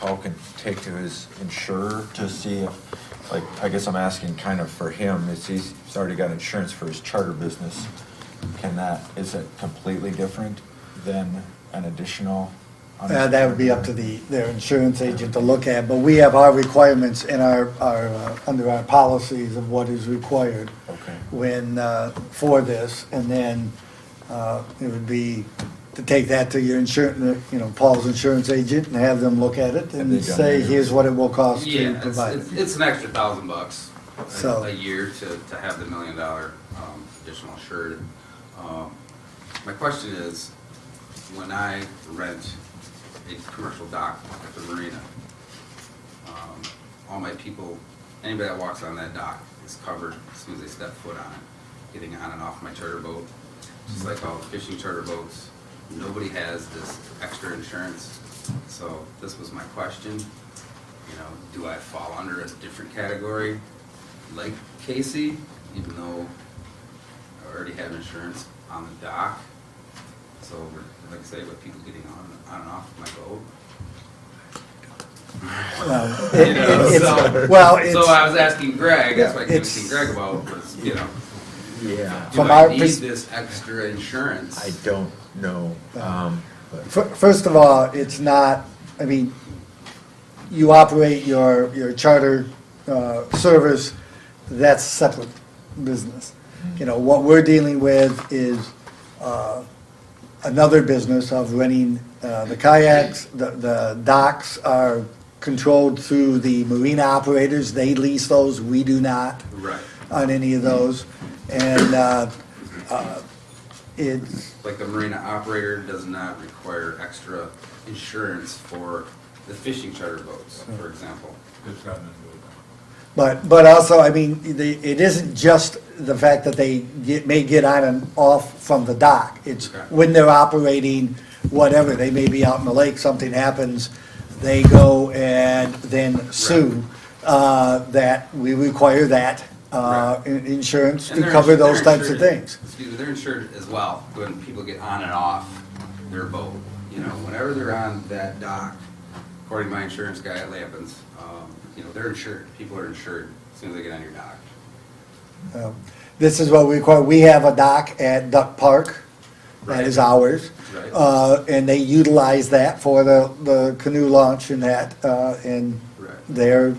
Paul can take to his insurer to see if, like, I guess I'm asking kind of for him, he's already got insurance for his charter business. Is it completely different than an additional?
That would be up to their insurance agent to look at, but we have our requirements in our under our policies of what is required.
Okay.
When, for this, and then it would be to take that to your insurance, Paul's insurance agent and have them look at it
Have they
and
done
say,
that?
here's what it will cost to
Yeah,
provide it.
it's an extra $1,000
So-
a year to have the $1 million additional insured. My question is, when I rent a commercial dock at the marina, all my people, anybody that walks on that dock is covered as soon as they step foot on it, getting on and off my charter boat. Just like all the fishing charter boats, nobody has this extra insurance. So this was my question, do I fall under a different category like Casey, even though I already have insurance on the dock? So, like I say, with people getting on and off my boat. So I was asking Greg, that's what I kept asking Greg about, was,
Yeah.
do
From
I
our
need
pers-
this extra insurance?
I don't know.
First of all, it's not, you operate your charter service, that's a separate business. What we're dealing with is another business of renting the kayaks. The docks are controlled through the marina operators. They lease those, we do not
Right.
on any of those. And it's,
Like the marina operator does not require extra insurance for the fishing charter boats, for example.
but also, it isn't just the fact that they may get on and off from the dock. It's
Okay.
when they're operating, whatever, they may be out in the lake, something happens, they go and then sue, that we require that
Right.
insurance
And
to
they're
cover
ins-
those
they're
types of
insured-
things.
Excuse me, they're insured as well when people get on and off their boat. Whenever they're on that dock, according to my insurance guy at Lampens, they're insured. People are insured as soon as they get on your dock.
This is what we require. We have a dock at Duck Park, that is ours.
Right.
And they utilize that for the canoe launch and that, and
Right.
they're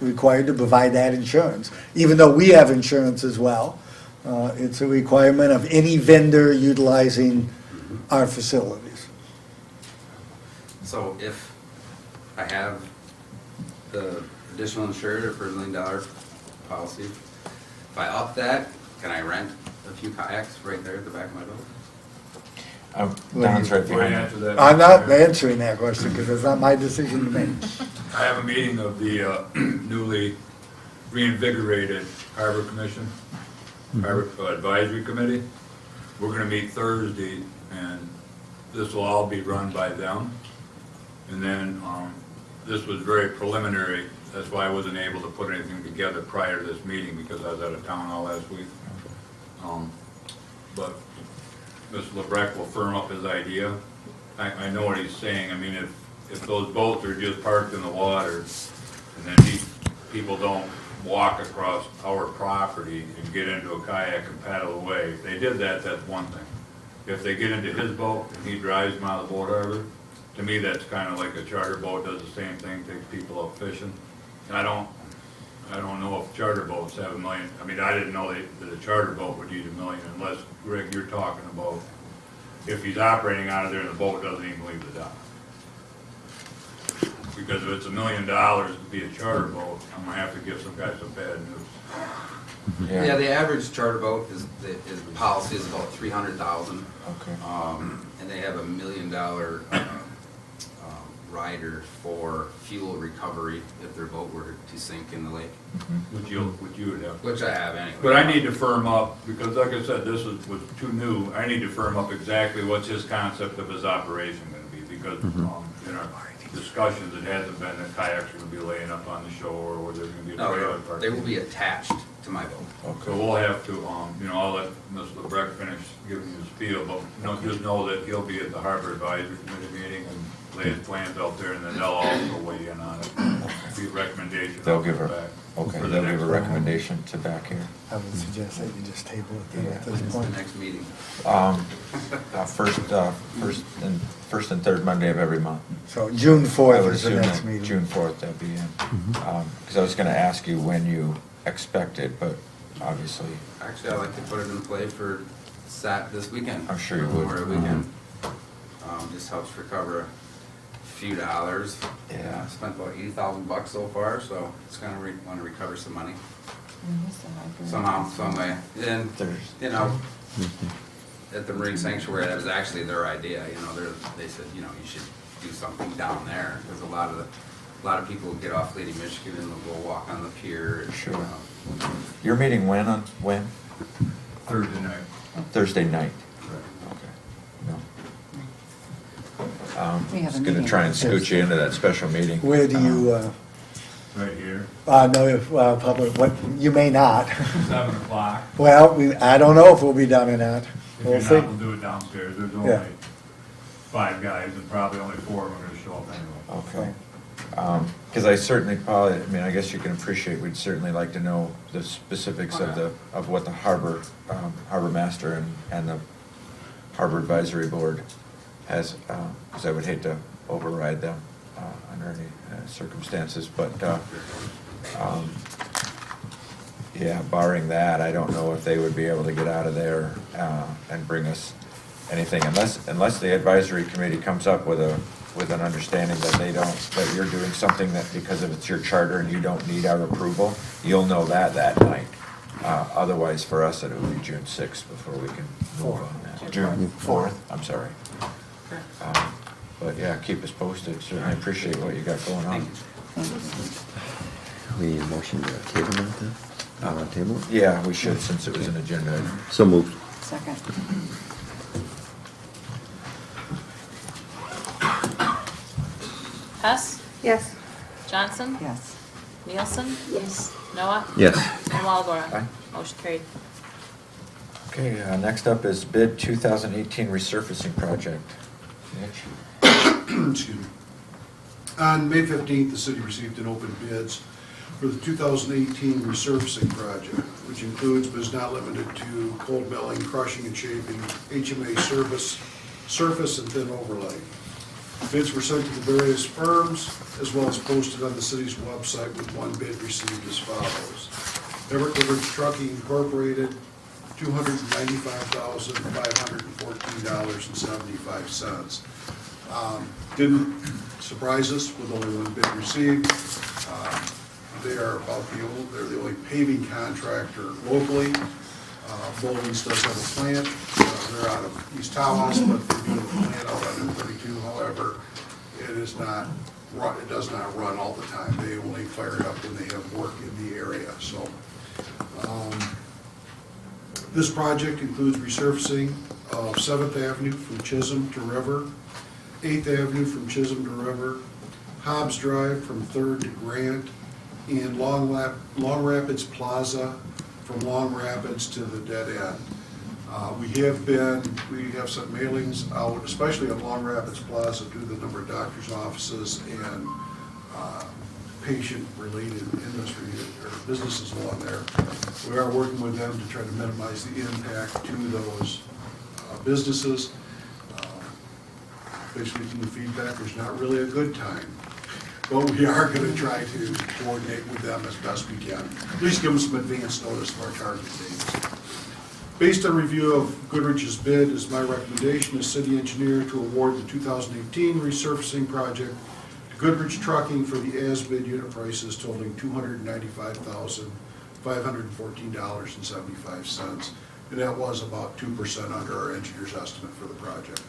required to provide that insurance. Even though we have insurance as well, it's a requirement of any vendor utilizing our facilities.
So if I have the additional insured for $1 million policy, if I up that, can I rent a few kayaks right there at the back of my boat?
Don's right
Before you
behind me.
answer that,
I'm not
Mr. Mayor,
answering that question because it's not my decision to make.
I have a meeting of the newly reinvigorated Harbor Commission, Harbor Advisory Committee. We're gonna meet Thursday, and this will all be run by them. And then, this was very preliminary, that's why I wasn't able to put anything together prior to this meeting, because I was out of town all last week. But Mr. LeBrecq will firm up his idea. I know what he's saying, I mean, if those boats are just parked in the water, and then people don't walk across our property and get into a kayak and paddle away, if they did that, that's one thing. If they get into his boat and he drives them out of the boat harbor, to me, that's kind of like a charter boat does the same thing, takes people out fishing. I don't know if charter boats have $1 million. I mean, I didn't know that a charter boat would need $1 million unless, Greg, you're talking about if he's operating out of there and the boat doesn't even leave the dock. Because if it's $1 million to be a charter boat, I'm gonna have to give some guys some bad news.
Yeah, the average charter boat is policy is about 300,000.
Okay.
And they have $1 million rider for fuel recovery if their boat were to sink in the lake.
Which you would have.
Which I have anyway.
But I need to firm up, because like I said, this was too new, I need to firm up exactly what's his concept of his operation gonna be, because, in our discussions, it hasn't been that kayaks are gonna be laying up on the shore, or there's gonna be a trailer
No,
park.
they will be attached to my boat.
So we'll have to, I'll let Mr. LeBrecq finish giving you his spiel, but just know that he'll be at the Harbor Advisory Committee meeting and lay his plans out there, and then they'll also weigh in on it. Be a recommendation.
They'll give her,
back
okay,
for the
they'll give
next
a
one.
recommendation to back here.
I would suggest that you just table it then at this
It's the
point.
next meeting.
First and third Monday of every month.
So June
I
4th
would
is the
assume
next
that
meeting.
June 4th, that'd be in. Because I was gonna ask you when you expect it, but obviously,
Actually, I'd like to put it in play for this weekend.
I'm sure you would.
Memorial weekend. Just helps recover a few dollars.
Yeah.
Spent about $80,000 so far, so it's gonna want to recover some money somehow, some way. And, at the Marine Sanctuary, that was actually their idea, they said, you should do something down there, because a lot of people get off Lady Michigan and they'll go walk on the pier. And,
Sure. Your meeting when?
Thursday night.
Thursday night. Okay. No.
We have a
Just gonna
meeting
try and
on
scoot you into that special meeting.
Where do you,
Right here,
no, if, public, what, you may not.
7 o'clock.
Well, I don't know if we'll be done or not.
If
We'll
you're
see.
not, we'll do it downstairs. There's only
Yeah.
5 guys, and probably only 4 of them are gonna show up anyway.
Okay. Because I certainly I guess you can appreciate, we'd certainly like to know the specifics of what the harbor master and the harbor advisory board has, because I would hate to override them under any circumstances, but, yeah, barring that, I don't know if they would be able to get out of there and bring us anything, unless the advisory committee comes up with an understanding that that you're doing something that because of it's your charter and you don't need our approval, you'll know that night. Otherwise, for us, it would be June 6th before we can move on that. June 4th, I'm sorry. But yeah, keep us posted, certainly appreciate what you got going on.
We need a motion to table that then? Table?
Yeah, we should, since it was an agenda item.
So moved.
Second.
Hess,
Yes.
Johnson,
Yes.
Nielsen,
Yes.
Noah,
Yes.
and Walagora.
Aye.
Motion carried.
Okay, next up is bid 2018 resurfacing project. Mitch?
Excuse me. On May 15th, the city received an open bids for the 2018 resurfacing project, which includes but is not limited to cold milling, crushing and shaping, HMA surface and thin overlay. Bids were sent to the various firms as well as posted on the city's website with one bid received as follows. Evergreen Trucking Incorporated, $295,514.75. Didn't surprise us with only one bid received. They're the only paving contractor locally. Bowling's does have a plant. They're out of East Tawas, but they do have a plant out on 32. However, it does not run all the time. They only fire it up when they have work in the area. So this project includes resurfacing of 7th Avenue from Chisholm to River, 8th Avenue from Chisholm to River, Hobbs Drive from 3rd to Grant, and Long Rapids Plaza from Long Rapids to the dead end. We have some mailings out, especially on Long Rapids Plaza, due to the number of doctors' offices and patient-related industry or businesses along there. We are working with them to try to minimize the impact to those businesses. Basically, from the feedback, there's not really a good time, but we are going to try to coordinate with them as best we can. At least give them some advance notice of our target dates. Based on review of Goodrich's bid, is my recommendation as city engineer to award the 2018 resurfacing project to Goodrich Trucking for the as-bid unit prices totaling $295,514.75. And that was about 2% under our engineer's estimate for the project.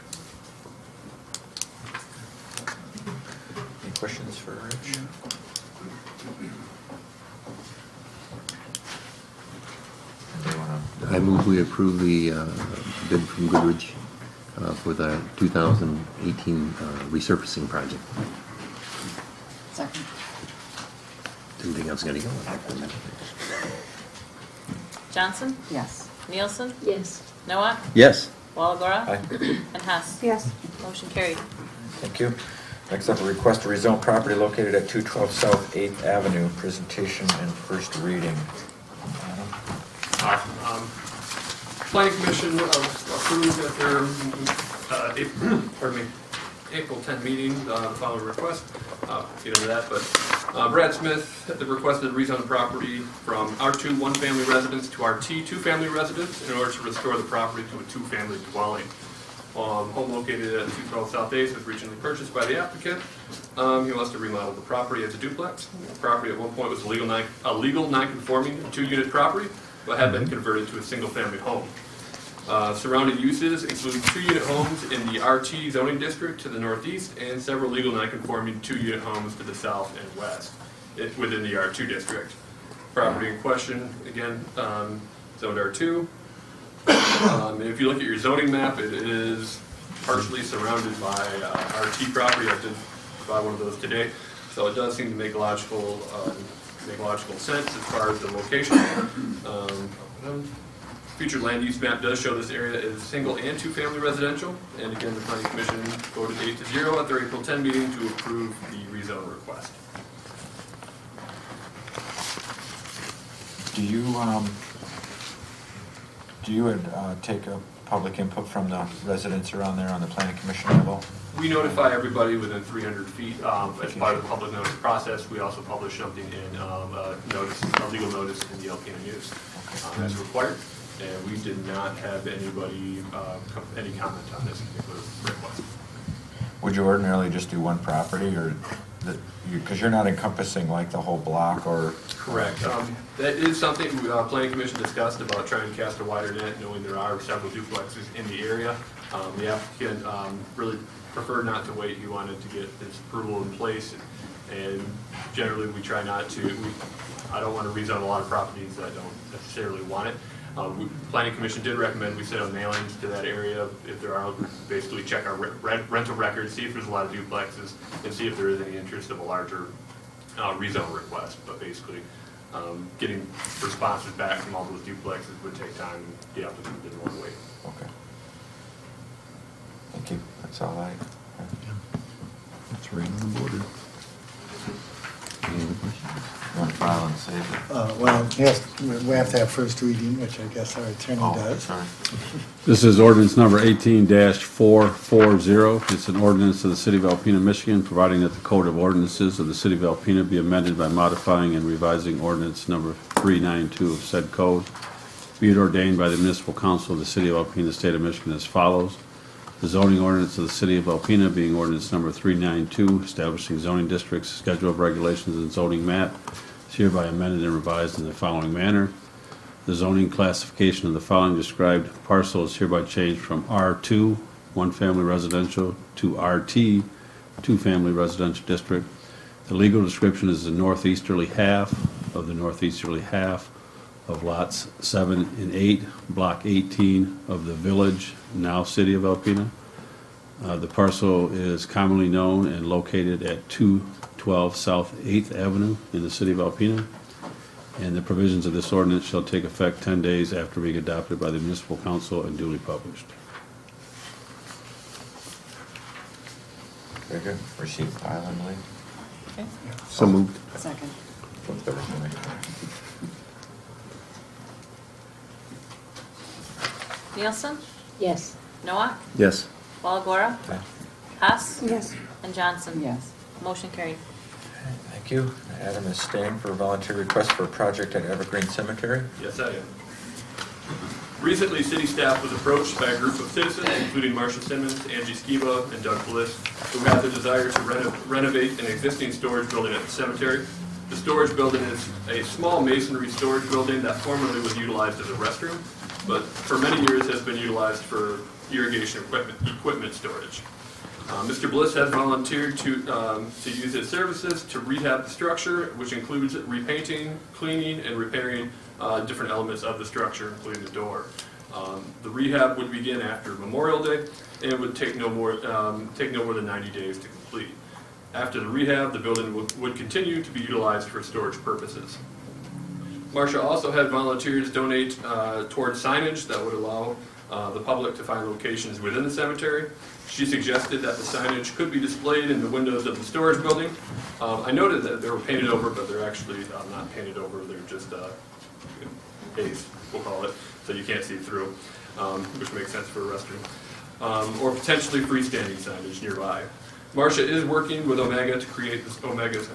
Any questions for Rich?
I move we approve the bid from Goodrich for the 2018 resurfacing project.
Second.
Didn't think I was gonna go.
Johnson?
Yes.
Nielsen?
Yes.
Noah?
Yes.
Walagora?
Aye.
And Hess?
Yes.
Motion carried.
Thank you. Next up, a request to rezone property located at 212 South 8th Avenue, presentation and first reading. Adam?
Planning Commission approved at their April 10 meeting, the following request. Get into that, but Brad Smith requested to rezone the property from R2 one-family residence to RT two-family residence in order to restore the property to a two-family dwelling. Home located at 212 South 8th was recently purchased by the applicant. He wants to remodel the property as a duplex. The property at one point was a legal non-conforming two-unit property, but had been converted to a single-family home. Surrounding uses include two-unit homes in the RT zoning district to the northeast and several legal non-conforming two-unit homes to the south and west within the R2 district. Property in question, again, zoned R2. If you look at your zoning map, it is partially surrounded by RT property. I did buy one of those today, so it does seem to make logical sense as far as the location. Future land use map does show this area is single and two-family residential, and again, the Planning Commission voted 8-0 at their April 10 meeting to approve the rezone request.
Do you take a public input from the residents around there on the Planning Commission level?
We notify everybody within 300 feet as part of the public notice process. We also publish something in a legal notice in the Alpena News as required. And we did not have anybody, any comment on this particular request.
Would you ordinarily just do one property, or, because you're not encompassing like the whole block, or?
Correct. That is something Planning Commission discussed about trying to cast a wider net, knowing there are several duplexes in the area. The applicant really preferred not to wait. He wanted to get his approval in place, and generally we try not to. I don't want to rezone a lot of properties that don't necessarily want it. Planning Commission did recommend we send out mailings to that area if there are, basically check our rental records, see if there's a lot of duplexes, and see if there is any interest of a larger rezone request. But basically, getting responses back from all those duplexes would take time, and the applicant didn't want to wait.
Okay. Thank you. That's all I.
That's right on the border. Any other questions?
You want to file and save it?
Well, yes, we have to have first reading, which I guess our attorney
Oh,
does.
sorry.
This is ordinance number 18-440. It's an ordinance of the City of Alpena, Michigan, providing that the Code of Ordinances of the City of Alpena be amended by modifying and revising ordinance number 392 of said code. Be it ordained by the Municipal Council of the City of Alpena, State of Michigan as follows. The zoning ordinance of the City of Alpena, being ordinance number 392, establishing zoning districts, schedule of regulations, and zoning map, is hereby amended and revised in the following manner. The zoning classification of the following described parcel is hereby changed from R2, one-family residential, to RT, two-family residential district. The legal description is the northeasterly half of lots 7 and 8, block 18 of the village, now city of Alpena. The parcel is commonly known and located at 212 South 8th Avenue in the city of Alpena. And the provisions of this ordinance shall take effect 10 days after being adopted by the municipal council and duly published.
Very good. Receive, file, and leave.
Okay.
So moved.
Second.
Flip the resume.
Nielsen,
Yes.
Noah,
Yes.
Walagora,
Okay.
Hess,
Yes.
and Johnson.
Yes.
Motion carried.
Thank you. Adam is staying for a volunteer request for a project at Evergreen Cemetery.
Yes, I am. Recently, city staff was approached by a group of citizens, including Marcia Simmons, Angie Skiba, and Doug Bliss, who had the desire to renovate an existing storage building at the cemetery. The storage building is a small masonry storage building that formerly was utilized as a restroom, but for many years has been utilized for irrigation equipment storage. Mr. Bliss has volunteered to use his services to rehab the structure, which includes repainting, cleaning, and repairing different elements of the structure, including the door. The rehab would begin after Memorial Day and would take no more than 90 days to complete. After the rehab, the building would continue to be utilized for storage purposes. Marcia also had volunteers donate towards signage that would allow the public to find locations within the cemetery. She suggested that the signage could be displayed in the windows of the storage building. I noted that they were painted over, but they're actually not painted over. They're just haze, we'll call it, so you can't see through, which makes sense for a restroom. Or potentially freestanding signage nearby. Marcia is working with Omega to create the signage.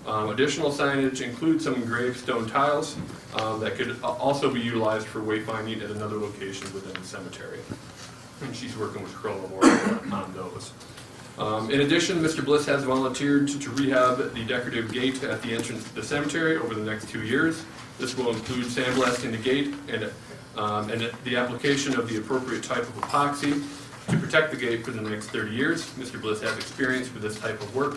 Additional signage includes some engraved stone tiles that could also be utilized for wayfinding at another location within the cemetery. And she's working with Crow Memorial on those. In addition, Mr. Bliss has volunteered to rehab the decorative gate at the entrance to the cemetery over the next 2 years. This will include sandblasting the gate and the application of the appropriate type of epoxy to protect the gate for the next 30 years. Mr. Bliss has experience with this type of work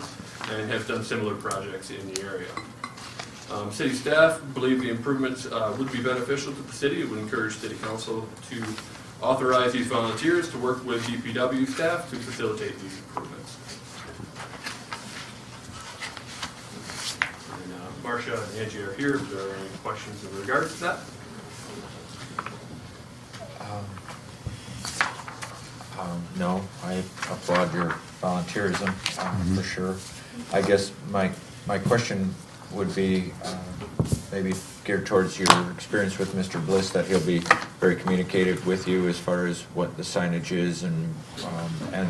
and has done similar projects in the area. City staff believe the improvements would be beneficial to the city. It would encourage city council to authorize these volunteers to work with DPW staff to facilitate these improvements. And, Marcia and Angie are here. If there are any questions in regards to that.
No, I applaud your volunteerism, for sure. I guess my question would be maybe geared towards your experience with Mr. Bliss, that he'll be very communicative with you as far as what the signage is and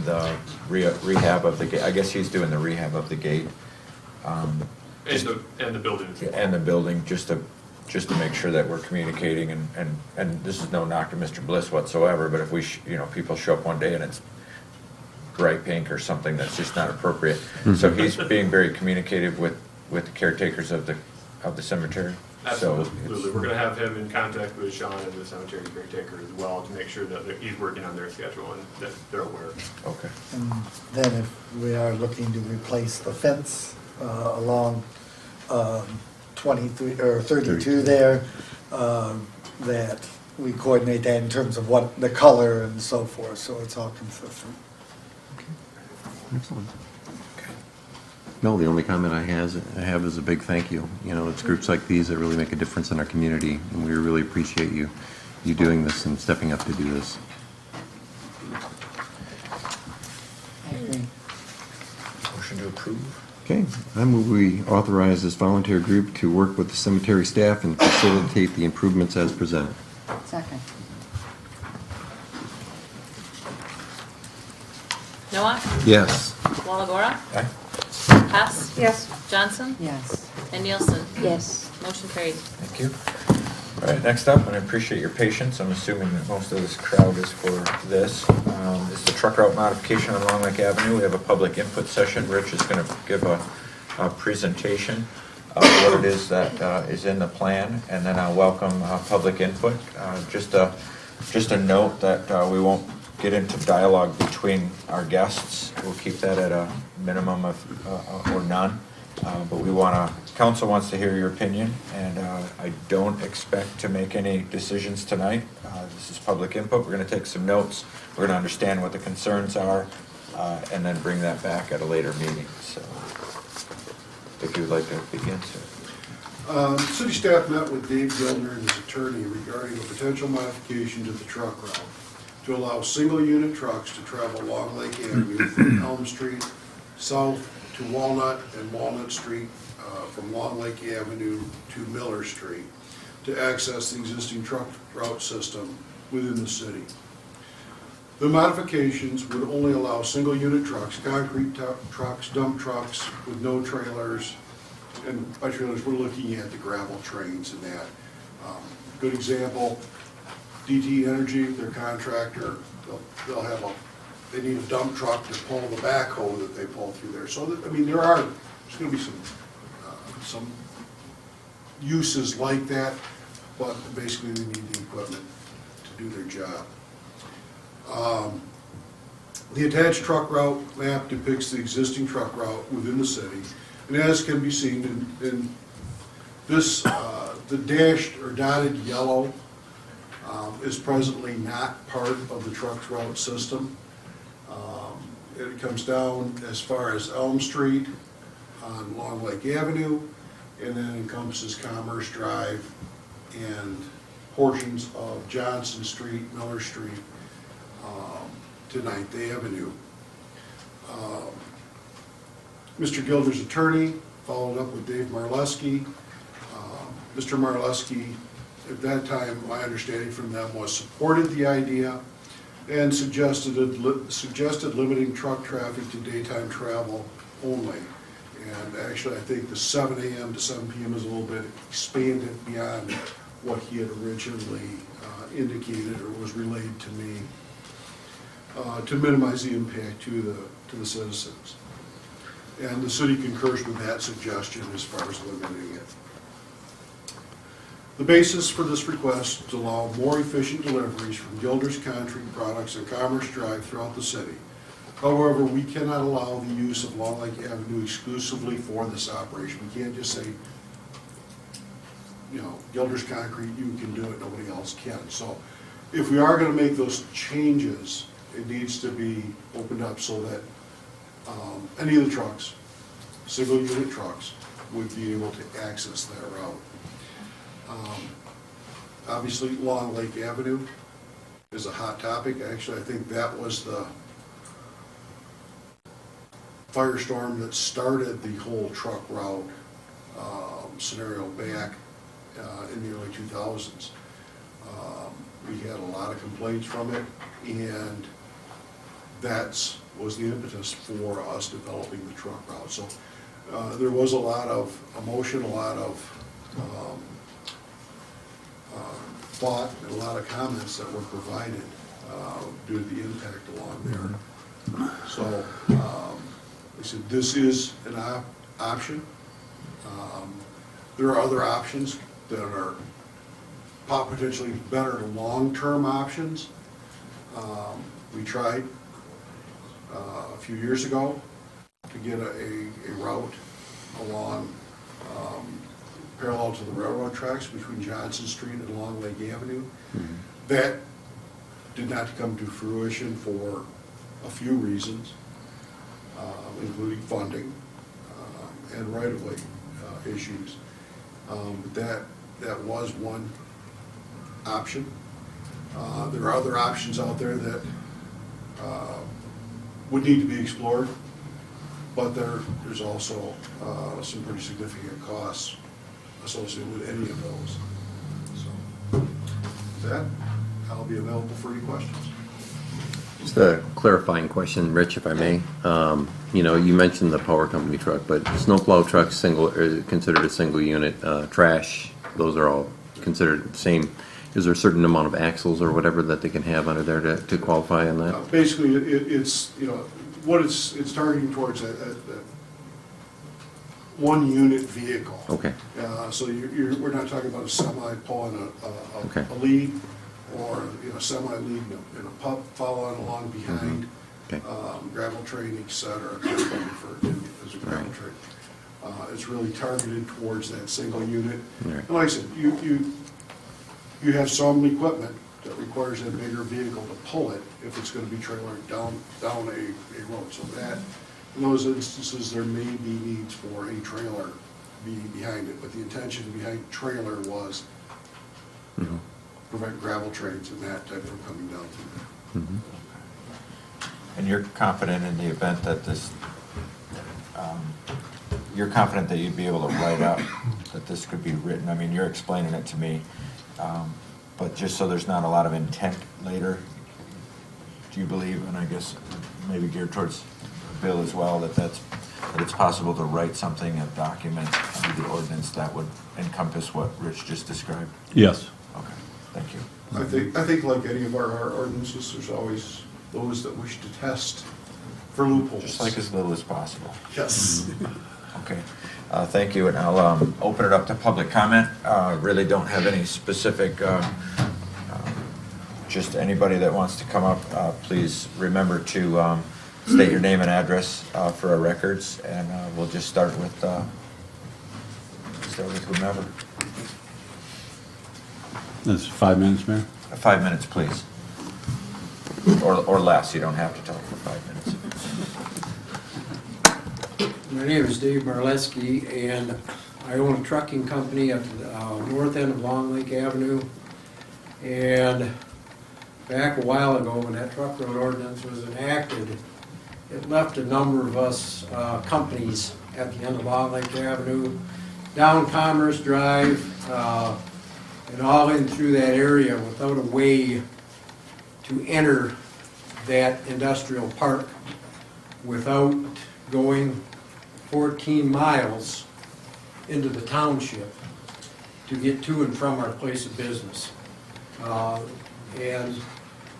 the rehab of the gate. I guess he's doing the rehab of the gate.
And the building.
And the building, just to make sure that we're communicating, and this is no knock to Mr. Bliss whatsoever, but if we, people show up one day and it's bright pink or something that's just not appropriate. So he's being very communicative with the caretakers of the cemetery.
Absolutely. We're going to have him in contact with Sean and the cemetery caretaker as well to make sure that he's working on their schedule and that they're aware.
Okay.
And then if we are looking to replace the fence along 23 or 32 there, that we coordinate that in terms of what the color and so forth, so it's all consistent.
Excellent. No, the only comment I have is a big thank you. It's groups like these that really make a difference in our community, and we really appreciate you doing this and stepping up to do this.
I agree.
Motion to approve.
Okay, I move we authorize this volunteer group to work with the cemetery staff and facilitate the improvements as presented.
Second.
Noah,
Yes.
Walagora,
Aye.
Hess,
Yes.
Johnson,
Yes.
and Nielsen.
Yes.
Motion carried.
Thank you. All right, next up, and I appreciate your patience, I'm assuming that most of this crowd is for this, is the truck route modification on Long Lake Avenue. We have a public input session. Rich is going to give a presentation. what it is that is in the plan, and then I'll welcome public input. Just a note that we won't get into dialogue between our guests. We'll keep that at a minimum of or none. But council wants to hear your opinion, and I don't expect to make any decisions tonight. This is public input. We're going to take some notes. We're going to understand what the concerns are, and then bring that back at a later meeting. So, if you would like to begin, sir.
City staff met with Dave Gildner and his attorney regarding a potential modification to the truck route to allow single-unit trucks to travel along Lake Avenue from Elm Street south to Walnut and Walnut Street, from Long Lake Avenue to Miller Street, to access the existing truck route system within the city. The modifications would only allow single-unit trucks, concrete trucks, dump trucks with no trailers, and by trailers, we're looking at the gravel trains and that. Good example, DT Energy, their contractor, they'll have they need a dump truck to pull the backhoe that they pull through there. So, I mean, there's going to be some uses like that, but basically they need the equipment to do their job. The attached truck route map depicts the existing truck route within the city, and as can be seen in this, the dashed or dotted yellow is presently not part of the truck route system. It comes down as far as Elm Street on Long Lake Avenue, and then encompasses Commerce Drive and portions of Johnson Street, Miller Street, to 9th Avenue. Mr. Gildner's attorney followed up with Dave Marleski. Mr. Marleski, at that time, my understanding from them was supported the idea and suggested limiting truck traffic to daytime travel only. And actually, I think the 7 a.m. to 7 p.m. is a little bit expanded beyond what he had originally indicated or was relayed to me, to minimize the impact to the citizens. And the city concurs with that suggestion as far as limiting it. The basis for this request is to allow more efficient deliveries from Gilder's Concrete Products and Commerce Drive throughout the city. However, we cannot allow the use of Long Lake Avenue exclusively for this operation. We can't just say, you know, Gilder's Concrete, you can do it, nobody else can. So if we are going to make those changes, it needs to be opened up so that any of the trucks, single unit trucks, would be able to access that route. Obviously, Long Lake Avenue is a hot topic. Actually, I think that was the firestorm that started the whole truck route scenario back in the early 2000s. We had a lot of complaints from it, and that was the impetus for us developing the truck route. So there was a lot of emotion, a lot of thought, and a lot of comments that were provided due to the impact along there. So they said this is an option. There are other options that are potentially better long-term options. We tried a few years ago to get a route along parallel to the railroad tracks between Johnson Street and Long Lake Avenue. Mm-hmm. That did not come to fruition for a few reasons, including funding and right-of-way issues. That was one option. There are other options out there that would need to be explored, but there's also some pretty significant costs associated with any of those. So, with that, I'll be available for any questions.
Just a clarifying question, Rich, if I may. You know, you mentioned the power company truck, but snowplow trucks are considered a single unit. Trash, those are all considered the same. Is there a certain amount of axles or whatever that they can have under there to qualify on that?
Basically, it's, you know, what it's targeting towards one unit vehicle.
Okay,
So we're not talking about a semi pulling
Okay.
a lead, or, you know, semi lead and a pup following along behind,
okay.
gravel train, et cetera, as a gravel
Right.
train. It's really targeted towards that single unit.
Right.
And like I said, you have some equipment that requires a bigger vehicle to pull it if it's gonna be trailered down a road. So that, in those instances, there may be needs for a trailer behind it, but the intention behind trailer was, you know, prevent gravel trains and that type from coming down through there.
And you're confident in the event that this, you're confident that you'd be able to write up that this could be written? I mean, you're explaining it to me, but just so there's not a lot of intent later, do you believe, and I guess maybe geared towards Bill as well, that it's possible to write something, a document under the ordinance that would encompass what Rich just described?
Yes.
Okay, thank you.
I think like any of our ordinances, there's always those that wish to test for loopholes.
Just like as little as possible.
Yes.
Okay, thank you, and I'll open it up to public comment. Really don't have any specific, just anybody that wants to come up, please remember to state your name and address for our records, and we'll just start with whomever.
That's 5 minutes, Mayor?
5 minutes, please. Or less, you don't have to talk for 5 minutes.
My name is Dave Marleski, and I own a trucking company at the north end of Long Lake Avenue. And back a while ago, when that truck road ordinance was enacted, it left a number of us companies at the end of Long Lake Avenue, down Commerce Drive, and all in through that area without a way to enter that industrial park without going 14 miles into the township to get to and from our place of business. And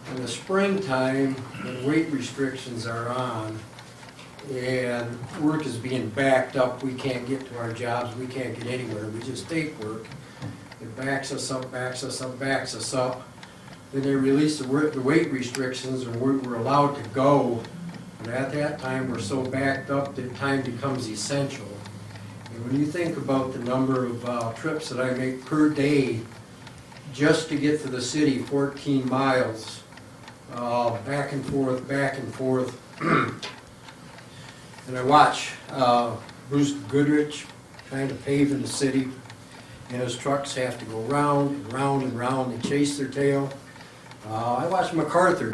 in the springtime, when weight restrictions are on and work is being backed up, we can't get to our jobs, we can't get anywhere, we just take work. It backs us up, backs us up, backs us up. Then they release the weight restrictions and we're allowed to go. And at that time, we're so backed up that time becomes essential. And when you think about the number of trips that I make per day just to get to the city, 14 miles, back and forth, and I watch Bruce Goodrich trying to pave in the city, and his trucks have to go round and round and round. They chase their tail. I watch MacArthur's.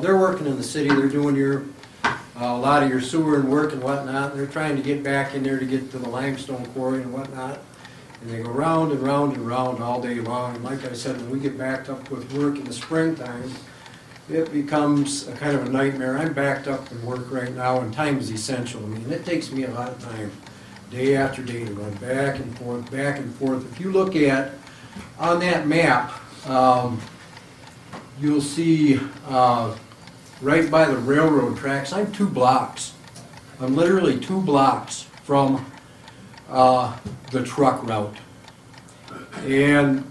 They're working in the city. They're doing a lot of your sewer and work and whatnot. And they're trying to get back in there to get to the limestone quarry and whatnot. And they go round and round and round all day long. And like I said, when we get backed up with work in the springtime, it becomes a kind of a nightmare. I'm backed up in work right now, and time is essential. I mean, it takes me a lot of time, day after day, to run back and forth, back and forth. If you look at, on that map, you'll see right by the railroad tracks, I'm 2 blocks. I'm literally 2 blocks from the truck route. And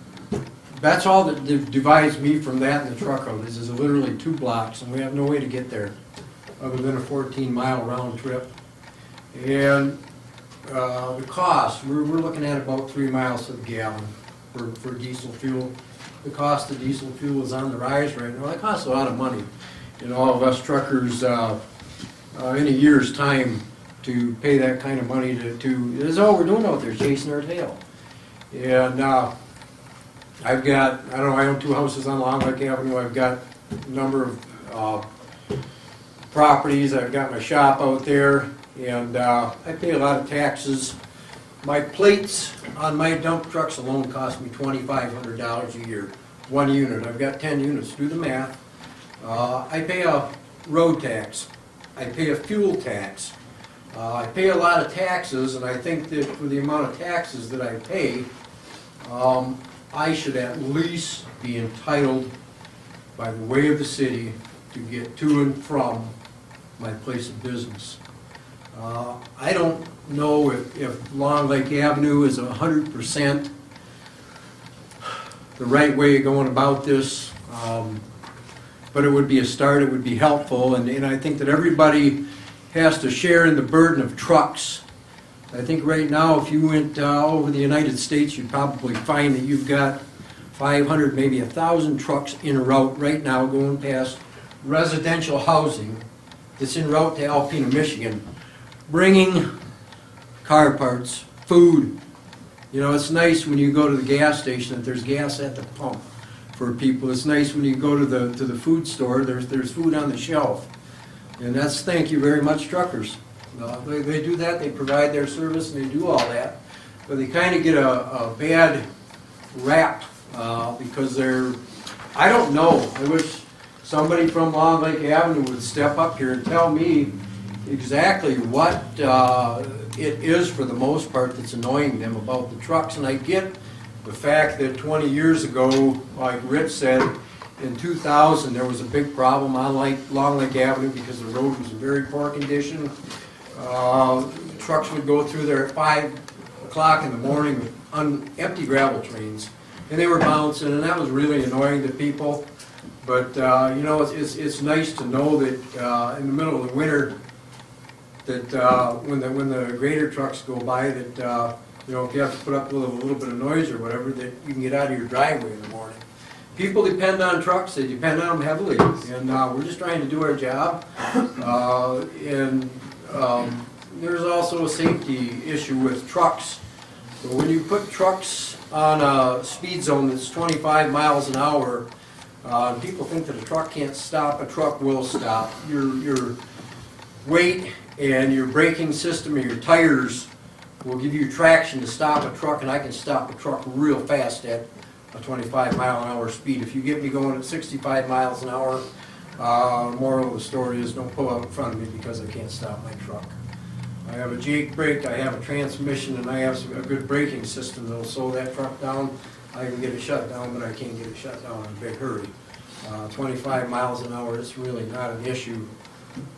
that's all that divides me from that and the truck route is literally 2 blocks, and we have no way to get there other than a 14-mile round trip. And the cost, we're looking at about 3 miles to the gallon for diesel fuel. The cost of diesel fuel is on the rise right now. That costs a lot of money. You know, all of us truckers in a year's time to pay that kind of money to is all we're doing out there, chasing our tail. And I've got, I own 2 houses on Long Lake Avenue. I've got a number of properties. I've got my shop out there, and I pay a lot of taxes. My plates on my dump trucks alone cost me $2,500 a year, 1 unit. I've got 10 units. Do the math. I pay a road tax. I pay a fuel tax. I pay a lot of taxes, and I think that for the amount of taxes that I pay, I should at least be entitled by the way of the city to get to and from my place of business. I don't know if Long Lake Avenue is 100% the right way of going about this, but it would be a start, it would be helpful, and I think that everybody has to share in the burden of trucks. I think right now, if you went over the United States, you'd probably find that you've got 500, maybe 1,000 trucks in a route right now going past residential housing that's en route to Alpena, Michigan, bringing car parts, food. You know, it's nice when you go to the gas station that there's gas at the pump for people. It's nice when you go to the food store, there's food on the shelf. And that's, thank you very much, truckers. They do that, they provide their service, and they do all that. But they kind of get a bad rap because they're, I don't know, I wish somebody from Long Lake Avenue would step up here and tell me exactly what it is for the most part that's annoying them about the trucks. And I get the fact that 20 years ago, like Rich said, in 2000 there was a big problem on Long Lake Avenue because the road was in very poor condition. Trucks would go through there at 5 o'clock in the morning with empty gravel trains, and they were bouncing, and that was really annoying to people. But you know, it's nice to know that in the middle of the winter, that when the grader trucks go by, that you know, if you have to put up a little bit of noise or whatever, that you can get out of your driveway in the morning. People depend on trucks; they depend on them heavily, and we're just trying to do our job. There's also a safety issue with trucks. So when you put trucks on a speed zone that's 25 miles an hour, people think that a truck can't stop. A truck will stop. Your weight and your braking system and your tires will give you traction to stop a truck, and I can stop a truck real fast at a 25 mile an hour speed. If you get me going at 65 miles an hour, moral of the story is don't pull out in front of me because I can't stop my truck. I have a Jake brake, I have a transmission, and I have a good braking system that'll slow that truck down. I can get it shut down, but I can't get it shut down in a big hurry. 25 miles an hour, it's really not an issue.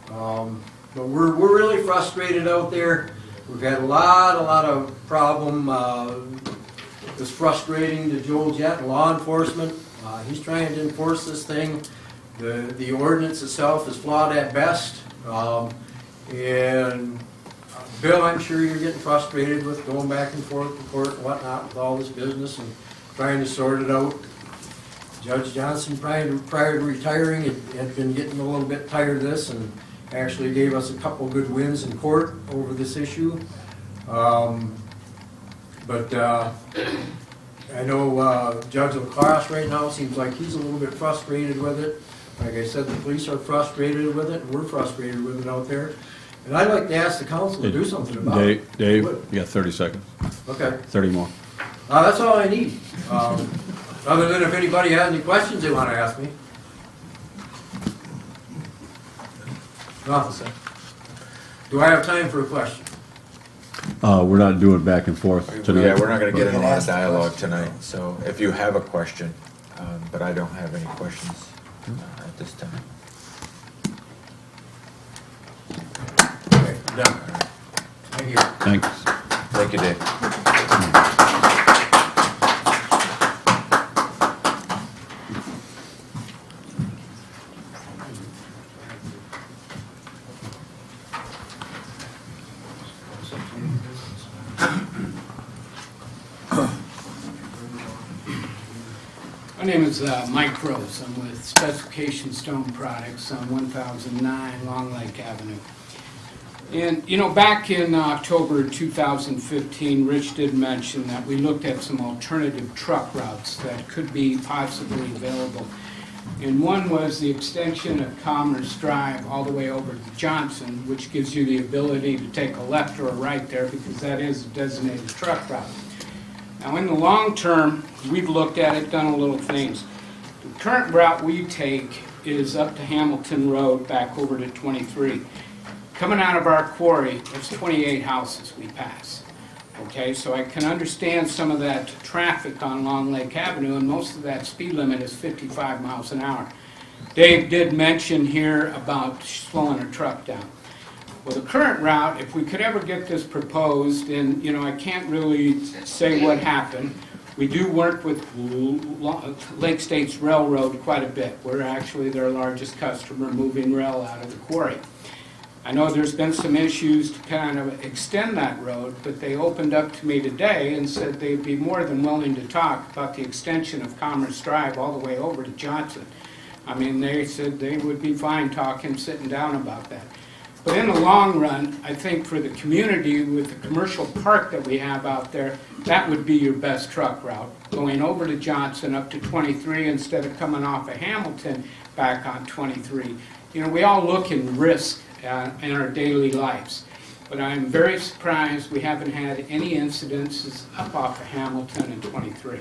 But we're really frustrated out there. We've had a lot of problem. It's frustrating to Joel Jett and law enforcement. He's trying to enforce this thing. The ordinance itself is flawed at best. And Bill, I'm sure you're getting frustrated with going back and forth to court and whatnot with all this business and trying to sort it out. Judge Johnson, prior to retiring, had been getting a little bit tired of this and actually gave us a couple good wins in court over this issue. But I know Judge LaCrosse right now seems like he's a little bit frustrated with it. Like I said, the police are frustrated with it, and we're frustrated with it out there. And I'd like to ask the council to do something about it.
Dave, you got 30 seconds.
Okay.
30 more.
That's all I need. Other than if anybody has any questions they want to ask me. Do I have time for a question?
We're not doing back and forth tonight.
Yeah, we're not going to get in a lot of dialogue tonight, so if you have a question, but I don't have any questions at this time.
Okay, I'm done. Thank you.
Thanks.
Thank you, Dave.
My name is Mike Rose. I'm with Specification Stone Products on 1009 Long Lake Avenue. And, you know, back in October 2015, Rich did mention that we looked at some alternative truck routes that could be possibly available. And one was the extension of Commerce Drive all the way over to Johnson, which gives you the ability to take a left or a right there because that is a designated truck route. Now, in the long term, we've looked at it, done a little things. The current route we take is up to Hamilton Road, back over to 23. Coming out of our quarry, it's 28 houses we pass. Okay, so I can understand some of that traffic on Long Lake Avenue, and most of that speed limit is 55 miles an hour. Dave did mention here about slowing a truck down. Well, the current route, if we could ever get this proposed, and, you know, I can't really say what happened, we do work with Lake States Railroad quite a bit. We're actually their largest customer moving rail out of the quarry. I know there's been some issues to kind of extend that road, but they opened up to me today and said they'd be more than willing to talk about the extension of Commerce Drive all the way over to Johnson. I mean, they said they would be fine talking, sitting down about that. But in the long run, I think for the community with the commercial park that we have out there, that would be your best truck route, going over to Johnson up to 23 instead of coming off of Hamilton back on 23. You know, we all look in risk in our daily lives, but I'm very surprised we haven't had any incidences up off of Hamilton and 23.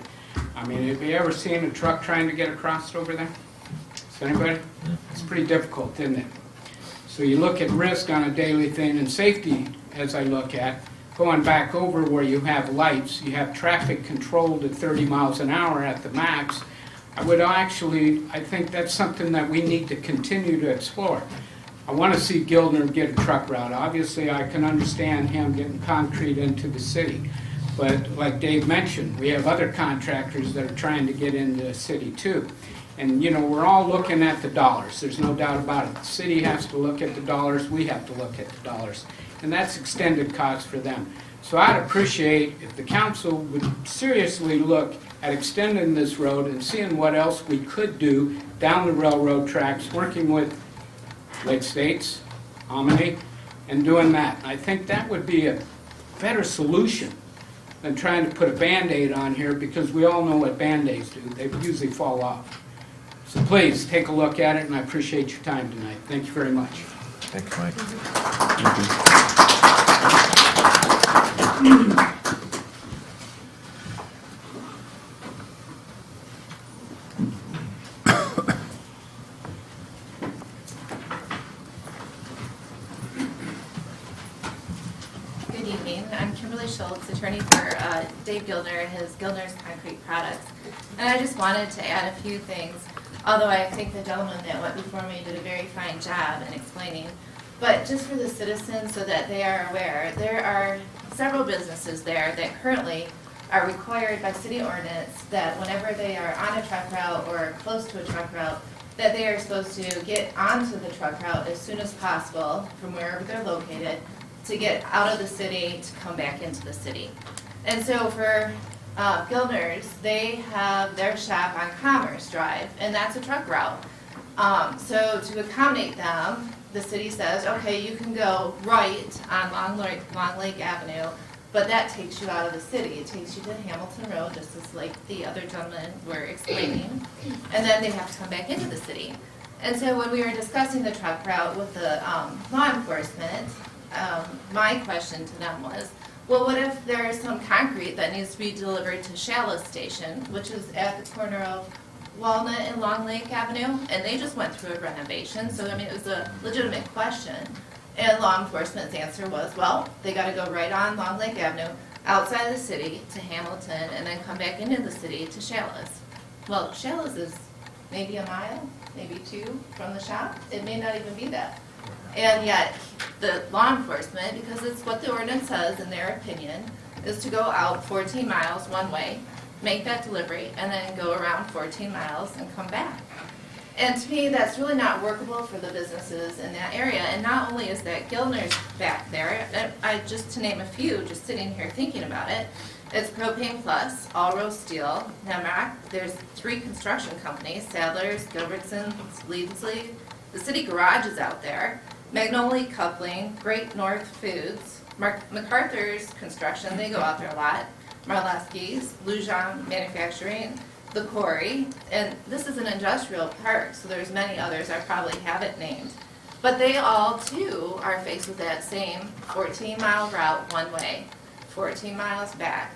I mean, have you ever seen a truck trying to get across over there? Is anybody? It's pretty difficult, isn't it? So you look at risk on a daily thing and safety, as I look at, going back over where you have lights, you have traffic controlled at 30 miles an hour at the max. I think that's something that we need to continue to explore. I want to see Gildner get a truck route. Obviously, I can understand him getting concrete into the city. But like Dave mentioned, we have other contractors that are trying to get into the city too. And, you know, we're all looking at the dollars. There's no doubt about it. The city has to look at the dollars. We have to look at the dollars. And that's extended cost for them. So I'd appreciate if the council would seriously look at extending this road and seeing what else we could do down the railroad tracks, working with Lake States, Omni, and doing that. I think that would be a better solution than trying to put a Band-Aid on here, because we all know what Band-Aids do. They usually fall off. So please, take a look at it, and I appreciate your time tonight. Thank you very much.
Thank you, Mike.
Good evening. I'm Kimberly Schultz, attorney for Dave Gildner and his Gildner's Concrete Products. And I just wanted to add a few things, although I think the gentleman that went before me did a very fine job in explaining. But just for the citizens so that they are aware, there are several businesses there that currently are required by city ordinance that whenever they are on a truck route or close to a truck route, that they are supposed to get onto the truck route as soon as possible from wherever they're located to get out of the city to come back into the city. And so for Gildner's, they have their shop on Commerce Drive, and that's a truck route. So to accommodate them, the city says, okay, you can go right on Long Lake Avenue, but that takes you out of the city. It takes you to Hamilton Road, just as like the other gentlemen were explaining, and then they have to come back into the city. And so when we were discussing the truck route with the law enforcement, my question to them was, well, what if there's some concrete that needs to be delivered to Shallow Station, which is at the corner of Walnut and Long Lake Avenue, and they just went through a renovation, so I mean, it was a legitimate question. And law enforcement's answer was, well, they gotta go right on Long Lake Avenue, outside the city to Hamilton, and then come back into the city to Shallows. Well, Shallows is maybe a mile, maybe 2 from the shop. It may not even be that. And yet, the law enforcement, because it's what the ordinance says in their opinion, is to go out 14 miles one way, make that delivery, and then go around 14 miles and come back. And to me, that's really not workable for the businesses in that area. And not only is that Gildner's back there, just to name a few, just sitting here thinking about it, it's Propane Plus, All Rose Steel, Nemrock, there's 3 construction companies, Sadler's, Gilbertson's, Leadsley, the city garage is out there, Magnolia Coupling, Great North Foods, MacArthur's Construction, they go out there a lot, Marleski's, Lujan Manufacturing, the Quarry, and this is an industrial park, so there's many others I probably haven't named. But they all, too, are faced with that same 14-mile route one way, 14 miles back.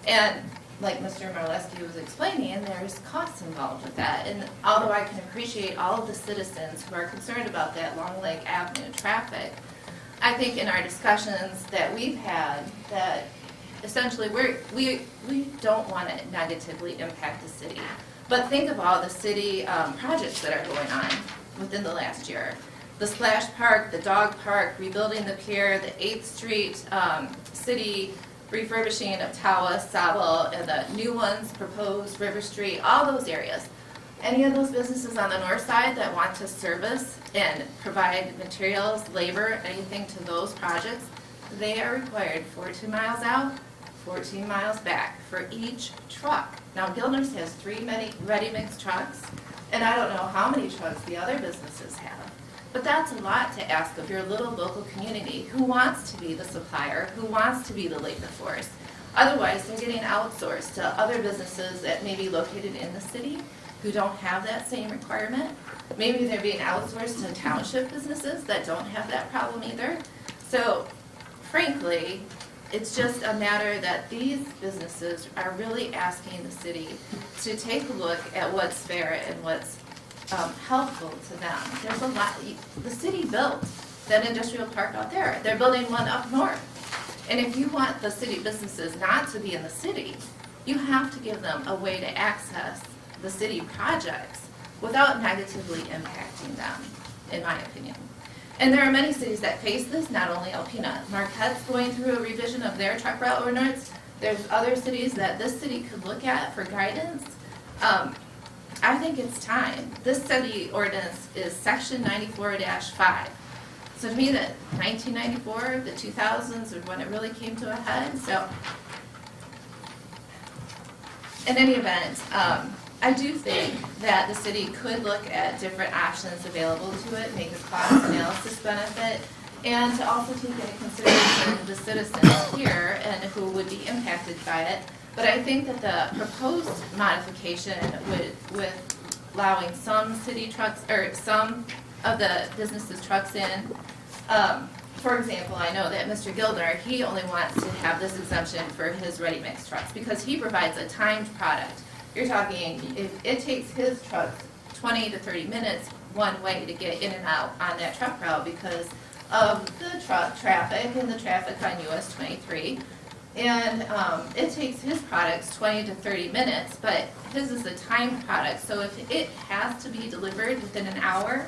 And like Mr. Marleski was explaining, there's costs involved with that. And although I can appreciate all of the citizens who are concerned about that Long Lake Avenue traffic, I think in our discussions that we've had that essentially we don't want to negatively impact the city. But think of all the city projects that are going on within the last year. the splash park, the dog park, rebuilding the pier, the 8th Street city refurbishing of Tawa, Sable, and the new ones proposed, River Street, all those areas. Any of those businesses on the north side that want to service and provide materials, labor, anything to those projects, they are required 14 miles out, 14 miles back for each truck. Now, Gildner's has 3 ready-mix trucks, and I don't know how many trucks the other businesses have. But that's a lot to ask of your little local community who wants to be the supplier, who wants to be the labor force. Otherwise, they're getting outsourced to other businesses that may be located in the city who don't have that same requirement. Maybe they're being outsourced to township businesses that don't have that problem either. So frankly, it's just a matter that these businesses are really asking the city to take a look at what's fair and what's helpful to them. There's a lot, the city built that industrial park out there. They're building one up north. And if you want the city businesses not to be in the city, you have to give them a way to access the city projects without negatively impacting them, in my opinion. And there are many cities that face this, not only Alpena. Marquette's going through a revision of their truck route ordinance. There's other cities that this city could look at for guidance. I think it's time. This city ordinance is section 94-5. So to me, that 1994, the 2000s, are when it really came to a head. So in any event, I do think that the city could look at different options available to it, make a cost analysis benefit, and to also take into consideration the citizens here and who would be impacted by it. But I think that the proposed modification with allowing some city trucks, or some of the businesses' trucks in, for example, I know that Mr. Gildner, he only wants to have this exemption for his ready-mix trucks because he provides a timed product. You're talking, if it takes his truck 20 to 30 minutes one way to get in and out on that truck route because of the truck traffic and the traffic on US 23. And it takes his products 20 to 30 minutes, but his is a timed product. So if it has to be delivered within an hour,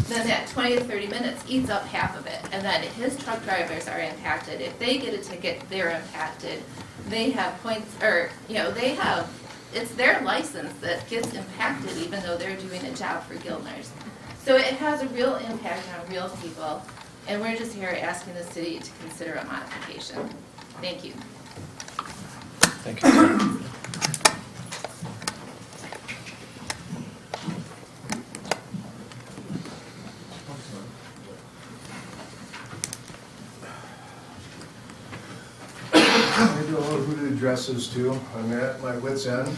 then that 20 to 30 minutes eats up half of it. And then his truck drivers are impacted. If they get a ticket, they're impacted. They have points, or, they have, it's their license that gets impacted even though they're doing a job for Gildner's. So it has a real impact on real people. And we're just here asking the city to consider a modification. Thank you.
Thank you.
I don't know who to address this to. I'm at my wit's end.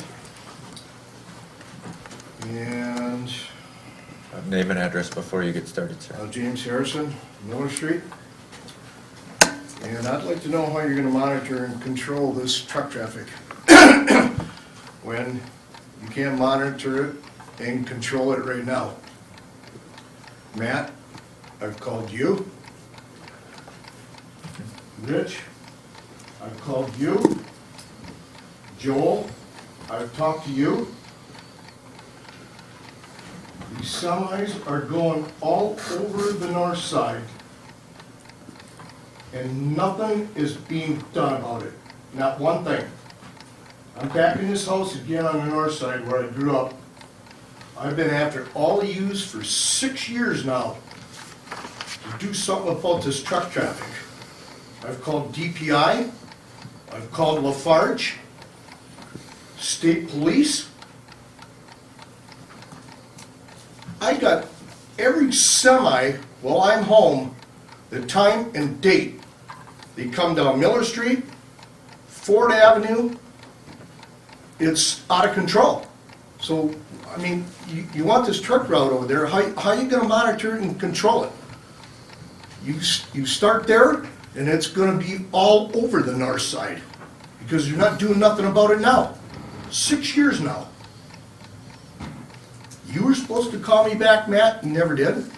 And
Name and address before you get started, sir.
James Harrison, Miller Street. And I'd like to know how you're gonna monitor and control this truck traffic when you can't monitor it and control it right now. Matt, I've called you. Rich, I've called you. Joel, I've talked to you. These semis are going all over the north side, and nothing is being done about it. Not one thing. I'm back in this house again on the north side where I grew up. I've been after all of yous for 6 years now to do something about this truck traffic. I've called DPI, I've called Lafarge, state police. I got every semi while I'm home, the time and date. They come down Miller Street, Ford Avenue. It's out of control. So, I mean, you want this truck route over there, how are you gonna monitor it and control it? You start there, and it's gonna be all over the north side, because you're not doing nothing about it now. 6 years now. You were supposed to call me back, Matt, you never did.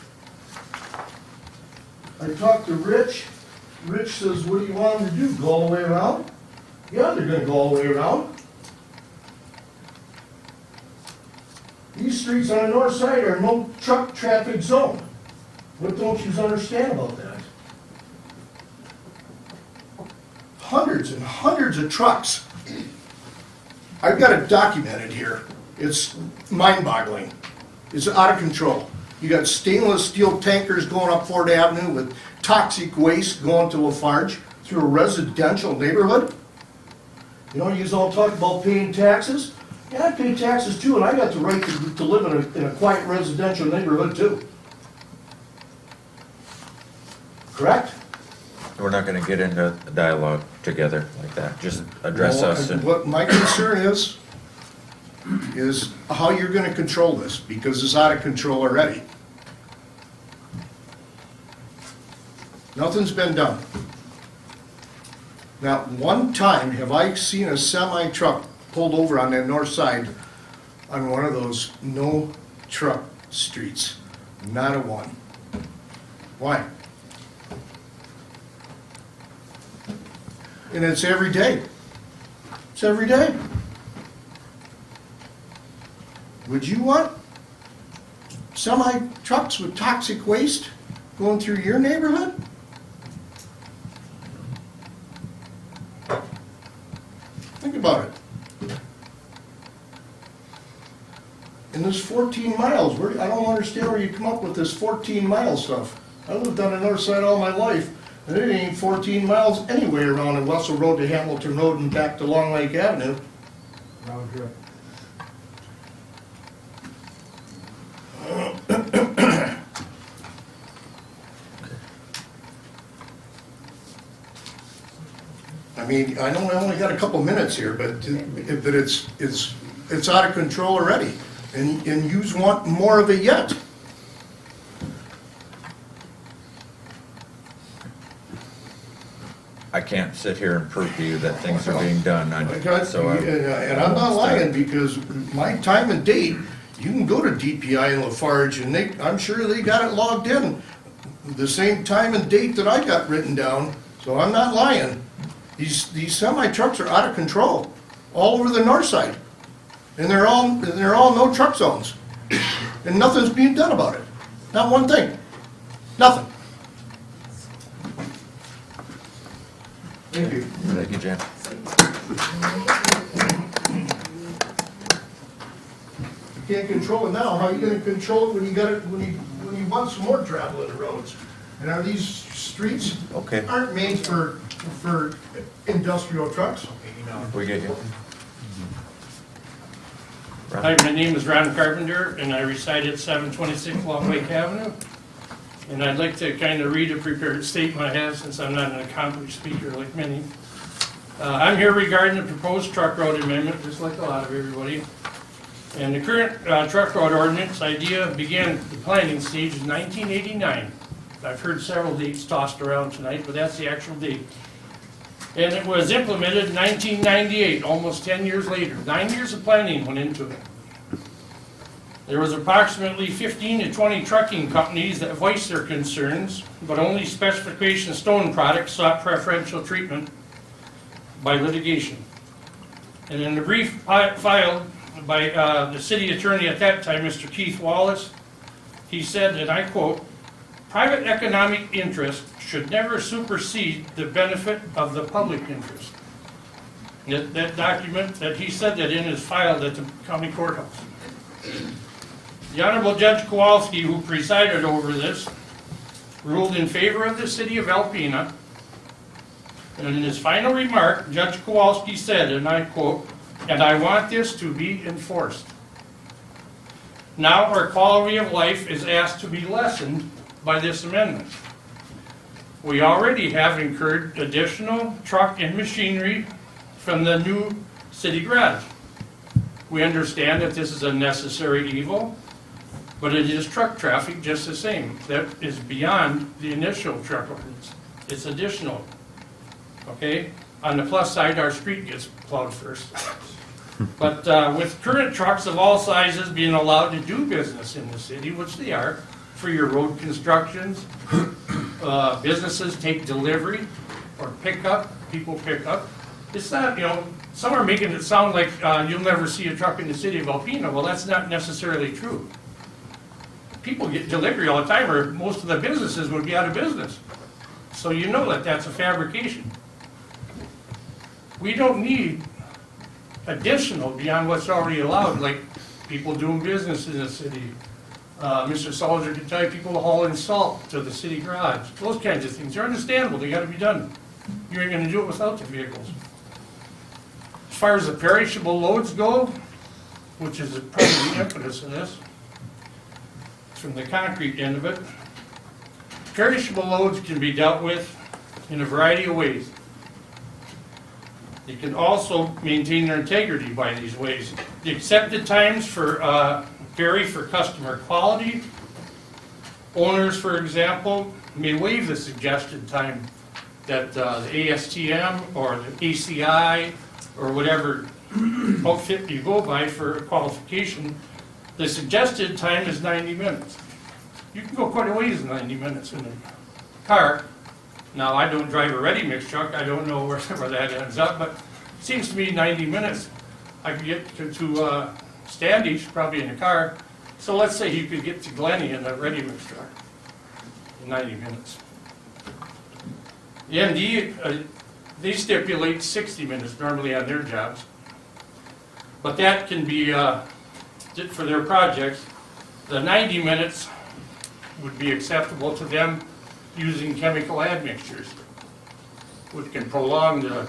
I talked to Rich. Rich says, what do you want them to do, go all the way around? Yeah, they're gonna go all the way around. These streets on the north side are no truck traffic zone. What don't you understand about that? Hundreds and hundreds of trucks. I've got it documented here. It's mind-boggling. It's out of control. You got stainless steel tankers going up Ford Avenue with toxic waste going to Lafarge through a residential neighborhood. You know, you all talk about paying taxes. Yeah, I pay taxes too, and I got the right to live in a quiet residential neighborhood too. Correct?
We're not gonna get into a dialogue together like that. Just address
Well,
us and.
What my concern is how you're gonna control this, because it's out of control already. Nothing's been done. Not one time have I seen a semi-truck pulled over on that north side on one of those no-truck streets. Not a one. Why? And it's every day. It's every day. Would you want semi-trucks with toxic waste going through your neighborhood? Think about it. And this 14 miles, I don't understand where you come up with this 14-mile stuff. I lived on the north side all my life, and it ain't 14 miles anywhere around in Wessel Road to Hamilton Road and back to Long Lake Avenue.
Round trip.
I mean, I know I only got a couple minutes here, but it's out of control already, and yous want more of it yet.
I can't sit here and prove to you that things are being done. So
And I'm not lying, because my time and date, you can go to DPI and Lafarge, and I'm sure they got it logged in the same time and date that I got written down, so I'm not lying. These semi-trucks are out of control, all over the north side. And they're all no truck zones. And nothing's being done about it. Not one thing. Nothing. Thank you.
Thank you, Jan.
You can't control it now, how are you gonna control it when you want some more travel in the roads? And are these streets
Okay.
aren't made for industrial trucks?
We get you.
Hi, my name is Ron Carpenter, and I reside at 726 Long Lake Avenue. And I'd like to kind of read a prepared statement I have, since I'm not an accomplished speaker like many. I'm here regarding the proposed truck road amendment, just like a lot of everybody. And the current truck road ordinance idea began the planning stage in 1989. I've heard several dates tossed around tonight, but that's the actual date. And it was implemented in 1998, almost 10 years later. 9 years of planning went into it. There was approximately 15 to 20 trucking companies that voiced their concerns, but only specification stone products sought preferential treatment by litigation. And in the brief filed by the city attorney at that time, Mr. Keith Wallace, he said, and I quote, "Private economic interest should never supersede the benefit of the public interest." That document, that he said that in, is filed at the county courthouse. The Honorable Judge Kowalski, who presided over this, ruled in favor of the city of Alpena. And in his final remark, Judge Kowalski said, and I quote, "And I want this to be enforced. Now our quality of life is asked to be lessened by this amendment. We already have incurred additional truck and machinery from the new city garage. We understand that this is a necessary evil, but it is truck traffic just the same. That is beyond the initial truck ordinance. It's additional. Okay? On the plus side, our street gets plowed first. But with current trucks of all sizes being allowed to do business in the city, which they are, for your road constructions, businesses take delivery or pick up, people pick up. It's not, some are making it sound like you'll never see a truck in the city of Alpena. Well, that's not necessarily true. people get delivery all the time, or most of the businesses would be out of business. So you know that that's a fabrication. We don't need additional beyond what's already allowed, like people doing business in the city. Mr. Salzer can tell you people hauling salt to the city garage. Those kinds of things. They're understandable. They gotta be done. You ain't gonna do it without the vehicles. As far as the perishable loads go, which is probably the impetus of this, from the concrete end of it, perishable loads can be dealt with in a variety of ways. You can also maintain their integrity by these ways. The accepted times vary for customer quality. Owners, for example, may waive the suggested time that the ASTM or the ACI or whatever outfit you go by for qualification. The suggested time is 90 minutes. You can go quite a ways in 90 minutes in a car. Now, I don't drive a ready-mix truck. I don't know where that ends up, but it seems to me 90 minutes. I could get to Standish, probably in a car. So let's say you could get to Glenny in a ready-mix truck in 90 minutes. The MD, they stipulate 60 minutes normally on their jobs. But that can be, for their projects, the 90 minutes would be acceptable to them using chemical admixtures, which can prolong the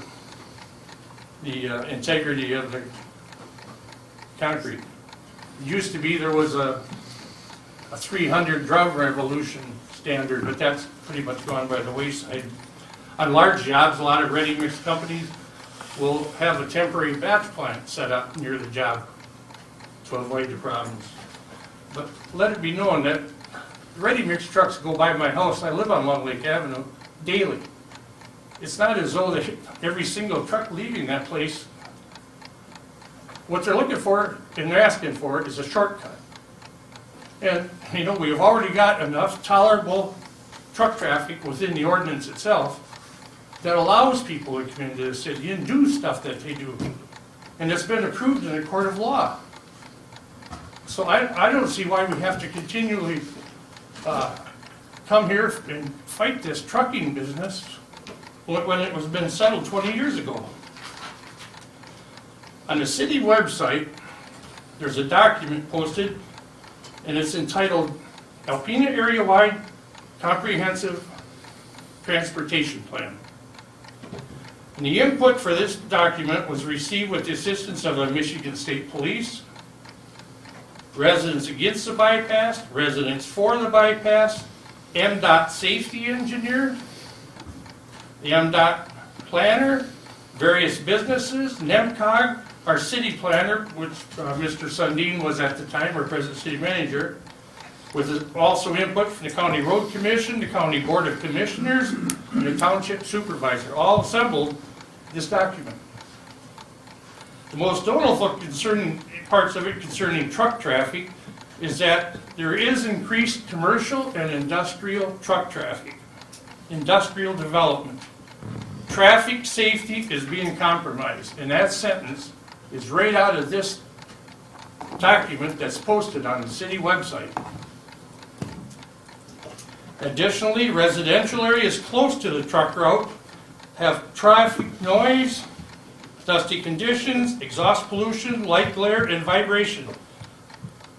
integrity of the concrete. It used to be there was a 300 drum revolution standard, but that's pretty much gone by the wayside. On large jobs, a lot of ready-mix companies will have a temporary batch plant set up near the job to avoid the problems. But let it be known that ready-mix trucks go by my house. I live on Long Lake Avenue daily. It's not as though that every single truck leaving that place, what they're looking for and they're asking for is a shortcut. And, you know, we've already got enough tolerable truck traffic within the ordinance itself that allows people to come into the city and do stuff that they do. And it's been approved in a court of law. So I don't see why we have to continually come here and fight this trucking business when it was been settled 20 years ago. On the city website, there's a document posted, and it's entitled Alpena Area-Wide Comprehensive Transportation Plan. And the input for this document was received with the assistance of the Michigan State Police, residents against the bypass, residents for the bypass, MDOT safety engineer, the MDOT planner, various businesses, NEMCOG, our city planner, which Mr. Sundin was at the time, our present city manager, with also input from the County Road Commission, the County Board of Commissioners, and the Township Supervisor, all assembled this document. The most notable concerning parts of it concerning truck traffic is that there is increased commercial and industrial truck traffic, industrial development. Traffic safety is being compromised, and that sentence is right out of this document that's posted on the city website. Additionally, residential areas close to the truck route have traffic noise, dusty conditions, exhaust pollution, light glare, and vibration.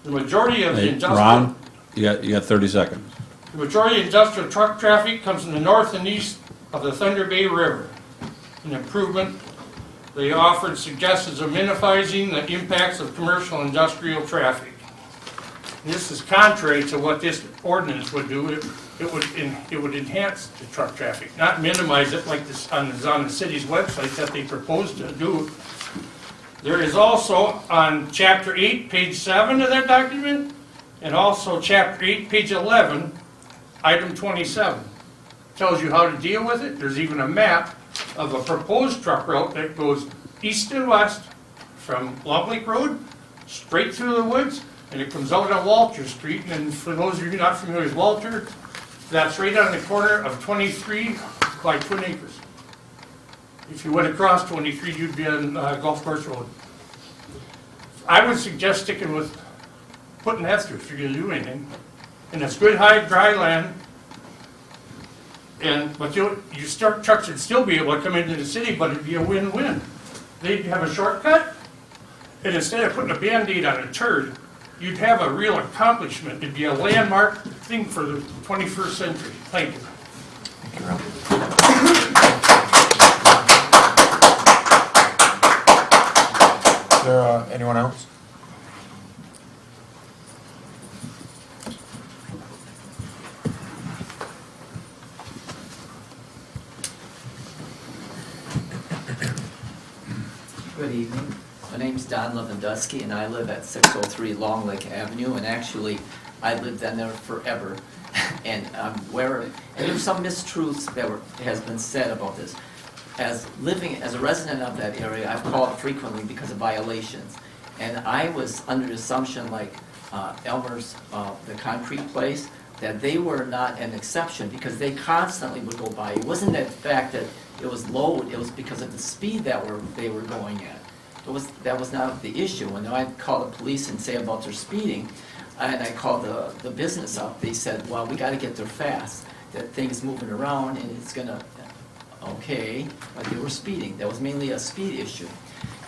The majority of the industrial...
Ron, you got 30 seconds.
The majority of industrial truck traffic comes from the north and east of the Thunder Bay River. An improvement they offered suggestions of minimizing the impacts of commercial and industrial traffic. This is contrary to what this ordinance would do. It would enhance the truck traffic, not minimize it like this on the city's website that they propose to do. There is also on Chapter 8, page 7 of that document, and also Chapter 8, page 11, item 27. Tells you how to deal with it. There's even a map of a proposed truck route that goes east and west from Long Lake Road, straight through the woods, and it comes out on Walter Street. And for those of you not familiar with Walter, that's right on the corner of 23 by Twin Acres. If you went across 23, you'd be on Golf Course Road. I would suggest sticking with putting that through if you're going to do anything. and it's good high, dry land. But your trucks would still be able to come into the city, but it'd be a win-win. They'd have a shortcut, and instead of putting a Band-Aid on a turd, you'd have a real accomplishment. It'd be a landmark thing for the 21st century. Thank you.
Thank you, Ralph. Is there anyone else?
Good evening. My name's Don Lewandowski, and I live at 603 Long Lake Avenue, and actually, I lived in there forever. And there's some mistruths that has been said about this. As a resident of that area, I've called frequently because of violations. And I was under the assumption, like Elmer's, the concrete place, that they were not an exception because they constantly would go by. It wasn't the fact that it was load, it was because of the speed that they were going at. That was not the issue. When I called the police and say about their speeding, and I called the business up, they said, well, we got to get there fast, that things moving around and it's going to, okay, but they were speeding. That was mainly a speed issue.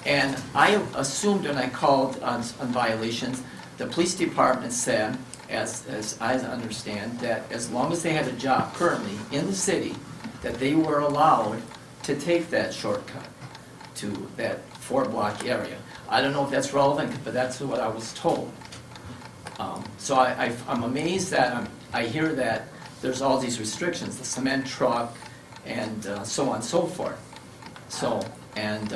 And I assumed when I called on violations, the police department said, as I understand, that as long as they had a job currently in the city, that they were allowed to take that shortcut to that 4-block area. I don't know if that's relevant, but that's what I was told. So I'm amazed that I hear that there's all these restrictions, the cement truck and so on and so forth. So, and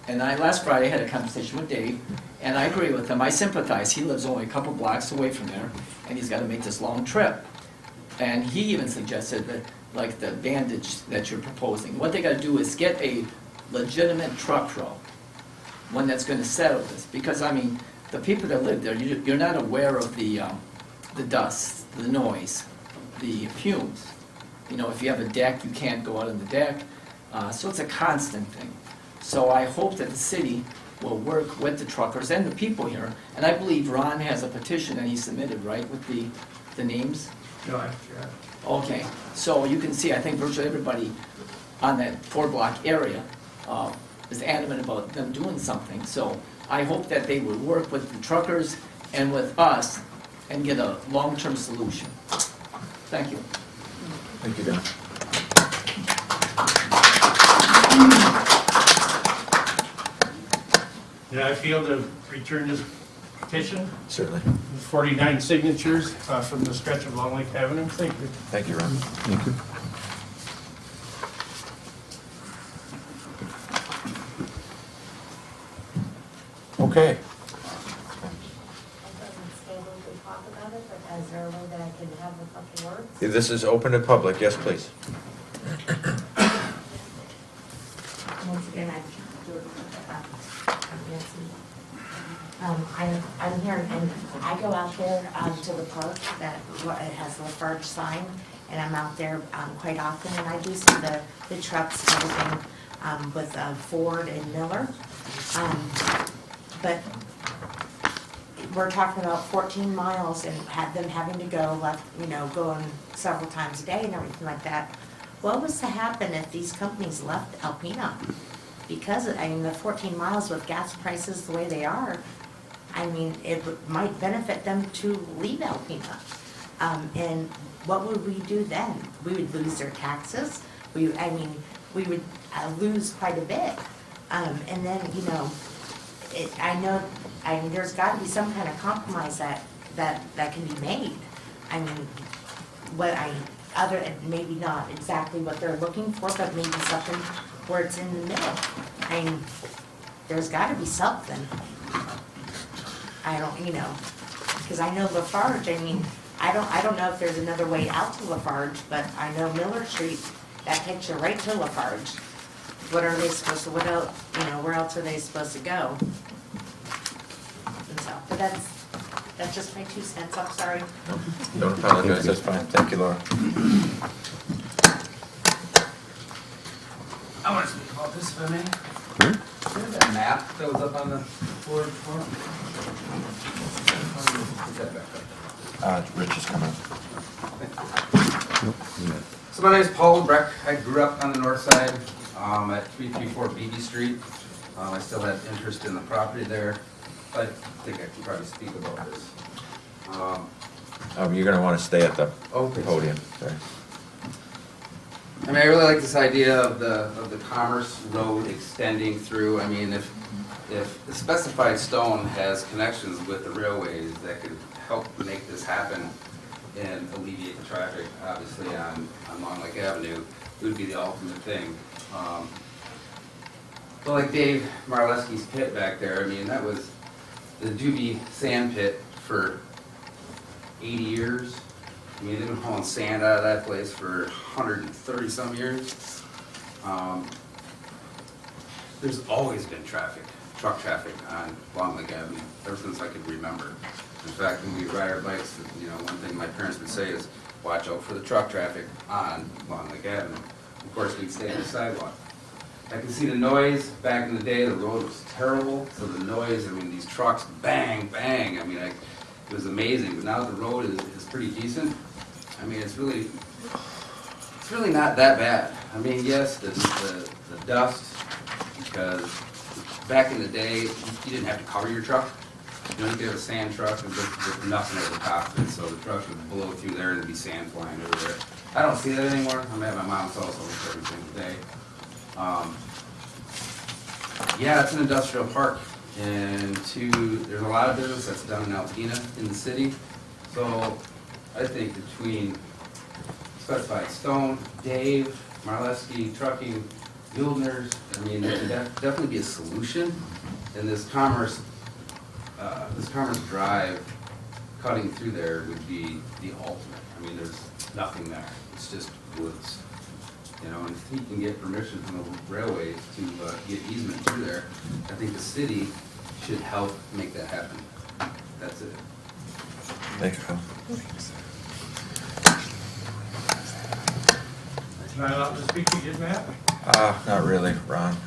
last Friday I had a conversation with Dave, and I agree with him. I sympathize. He lives only a couple blocks away from there, and he's got to make this long trip. And he even suggested that, like the bandage that you're proposing, what they got to do is get a legitimate truck route, one that's going to settle this. Because, I mean, the people that live there, you're not aware of the dust, the noise, the fumes. You know, if you have a deck, you can't go out on the deck. So it's a constant thing. So I hope that the city will work with the truckers and the people here. And I believe Ron has a petition that he submitted, right, with the names?
No, yeah.
Okay, so you can see, I think virtually everybody on that 4-block area is adamant about them doing something. So I hope that they would work with the truckers and with us and get a long-term solution. Thank you.
Thank you, Don.
Did I feel to return this petition?
Certainly.
49 signatures from the stretch of Long Lake Avenue. Thank you.
Thank you, Ron.
Thank you.
Okay.
It doesn't schedule to talk about it, but is there a way that I can have a couple words?
This is open to public. Yes, please.
Once again, I'm here, and I go out there to the park that it has the Lafarge sign, and I'm out there quite often, and I do see the trucks and everything with Ford and Miller. But we're talking about 14 miles and had them having to go, going several times a day and everything like that. What was to happen if these companies left Alpena? Because, the 14 miles with gas prices the way they are, it might benefit them to leave Alpena. And what would we do then? We would lose their taxes. We would lose quite a bit. And then, there's got to be some kind of compromise that can be made. Maybe not exactly what they're looking for, but maybe something where it's in the middle. There's got to be something. Because I know Lafarge, I don't know if there's another way out to Lafarge, but I know Miller Street, that takes you right to Lafarge. What are they supposed to, where else are they supposed to go? And so, but that's just my 2 cents, I'm sorry.
Don't apologize, that's fine. Thank you, Laura.
I want to speak about this if I may. Remember that map that was up on the board before? Put that back up.
Rich is coming.
So my name is Paul Breck. I grew up on the north side at 334 BB Street. I still have interest in the property there. I think I can probably speak about this.
You're gonna wanna stay at the
Okay.
podium, sorry.
I mean, I really like this idea of the Commerce Road extending through. I mean, if the specified stone has connections with the railways that could help make this happen and alleviate the traffic, obviously, on Long Lake Avenue, it would be the ultimate thing. But like Dave Marleski's pit back there, I mean, that was the Doobie Sand Pit for 80 years. I mean, they've been hauling sand out of that place for 130 some years. There's always been traffic, truck traffic on Long Lake Avenue, ever since I could remember. In fact, when we ride our bikes, you know, one thing my parents would say is, watch out for the truck traffic on Long Lake Avenue. Of course, we'd stay on the sidewalk. I can see the noise. Back in the day, the road was terrible, so the noise, I mean, these trucks, bang, bang, I mean, it was amazing. But now the road is pretty decent. I mean, it's really not that bad. I mean, yes, the dust, because back in the day, you didn't have to cover your truck. You know, you could have a sand truck and just nothing at the top of it, so the truck would blow through there and there'd be sand flying over there. I don't see that anymore. I'm at my mom's house almost every single day. Yeah, it's an industrial park, and there's a lot of business that's done in Alpena in the city. So I think between Specified Stone, Dave, Marleski, Trucking, Gildner's, I mean, there could definitely be a solution. And this Commerce Drive cutting through there would be the ultimate. I mean, there's nothing there. It's just woods. You know, and if he can get permission from the railways to get easement through there, I think the city should help make that happen. That's it.
Thanks, Phil.
Am I allowed to speak again, Matt?
Not really, Ron.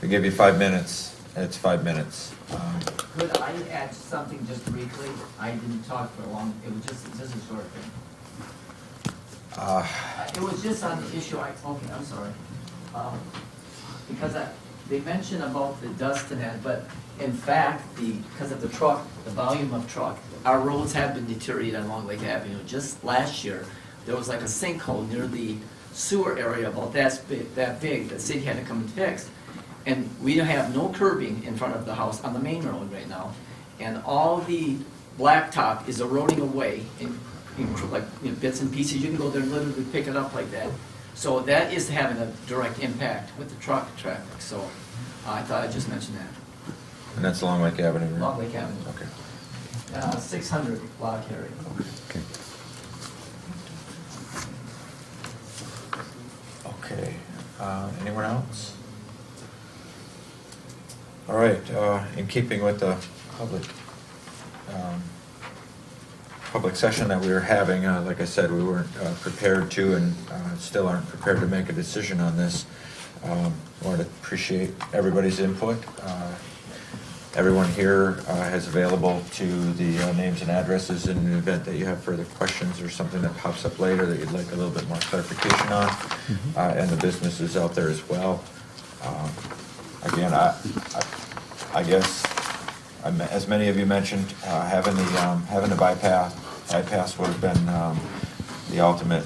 We give you 5 minutes, it's 5 minutes.
Could I add something just briefly? I didn't talk for long, it was just a short thing. It was just on the issue, okay, I'm sorry. Because they mentioned about the dust and that, but in fact, because of the volume of truck, our roads have been deteriorated on Long Lake Avenue. Just last year, there was like a sinkhole near the sewer area about that big, the city had to come and fix. And we have no curbing in front of the house on the main road right now. And all the blacktop is eroding away in like, you know, bits and pieces. You can go there and literally pick it up like that. So that is having a direct impact with the truck traffic. So I thought I'd just mention that.
And that's Long Lake Avenue, right?
Long Lake Avenue.
Okay.
600 block area.
Okay. Okay. Anyone else? All right, in keeping with the public session that we were having, like I said, we weren't prepared to and still aren't prepared to make a decision on this. I want to appreciate everybody's input. Everyone here is available to the names and addresses in the event that you have further questions or something that pops up later that you'd like a little bit more clarification on. And the business is out there as well. Again, I guess, as many of you mentioned, having the bypass would have been the ultimate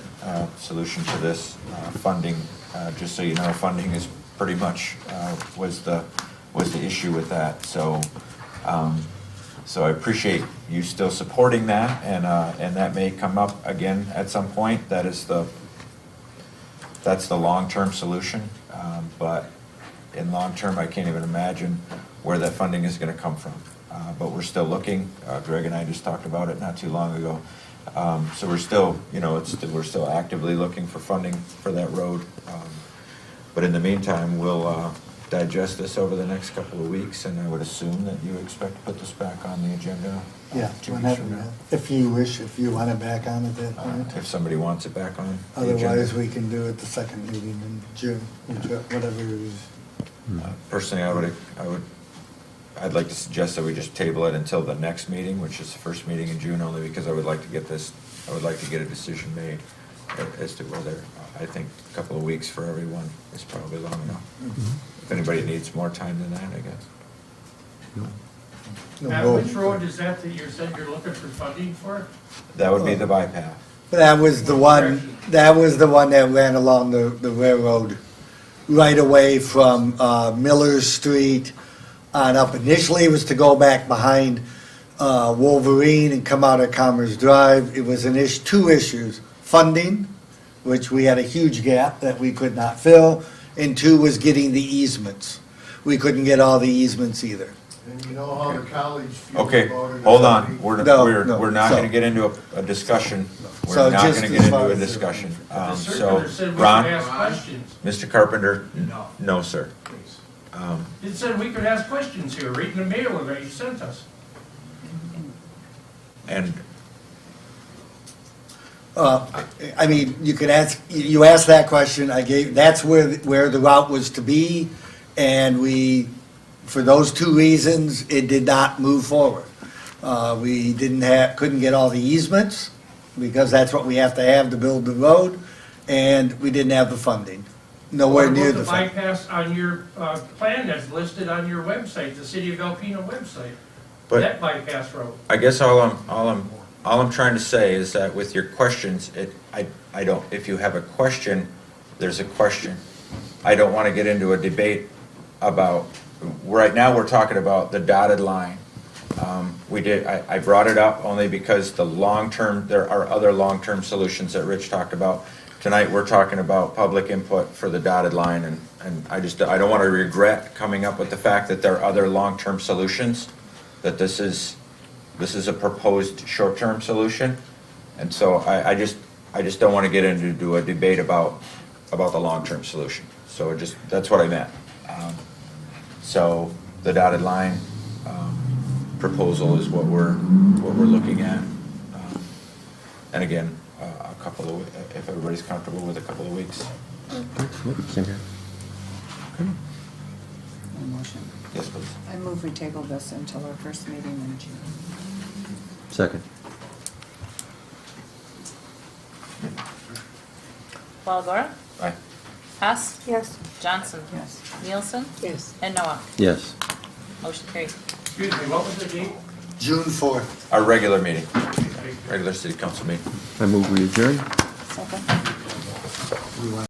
solution to this. Funding, just so you know, funding is pretty much was the issue with that. So I appreciate you still supporting that, and that may come up again at some point. That's the long-term solution, but in long term, I can't even imagine where that funding is going to come from. But we're still looking. Greg and I just talked about it not too long ago. So we're still, we're still actively looking for funding for that road. But in the meantime, we'll digest this over the next couple of weeks, and I would assume that you expect to put this back on the agenda.
Yeah,
2 weeks
whenever,
from now.
if you wish, if you want it back on at that point.
If somebody wants it back on the agenda.
Otherwise, we can do it the second meeting in June, whatever it is.
Personally, I would I'd like to suggest that we just table it until the next meeting, which is the first meeting in June, only because I would like to get a decision made as to whether, I think a couple of weeks for everyone is probably long enough. If anybody needs more time than that, I guess.
Now, which road is that you said you're looking for funding for?
That would be the bypass.
That was the one that ran along the railroad right away from Miller Street on up. Initially, it was to go back behind Wolverine and come out of Commerce Drive. It was two issues: funding, which we had a huge gap that we could not fill, and two was getting the easements. We couldn't get all the easements either.
And you know how the college feels
Okay,
about it.
hold on, we're
No,
not
so-
gonna get into a discussion. We're
So
not
just
gonna
as
get
far
into a
as-
discussion.
The
So,
circular said we could
Ron,
ask questions.
Mr. Carpenter, no, sir.
It said we could ask questions here, right in the mail that you sent us.
And
I mean, you asked that question, that's where the route was to be, and for those two reasons, it did not move forward. We couldn't get all the easements, because that's what we have to build the road, and we didn't have the funding, nowhere near the
What
funding.
about the bypass on your plan that's listed on your website, the City of Alpena website?
But-
That bypass road.
I guess all I'm trying to say is that with your questions, I don't, if you have a question, there's a question. I don't wanna get into a debate about, right now, we're talking about the dotted line. I brought it up only because there are other long-term solutions that Rich talked about. Tonight, we're talking about public input for the dotted line, and I don't wanna regret coming up with the fact that there are other long-term solutions, that this is a proposed short-term solution. And so I just don't wanna get into a debate about the long-term solution. So that's what I meant. So the dotted line proposal is what we're looking at. And again, if everybody's comfortable with a couple of weeks.
Same here.
A motion.
Yes, please.
I move we table this until our first meeting in June.
Second.
Walagora?
Aye.
Hess?
Yes.
Johnson?
Yes.
Nielsen?
Yes.
And Noah?
Yes.
Motion carried.
Excuse me, what was the date?
June 4th.
Our regular meeting, regular city council meeting.
I move we adjourn.
Second.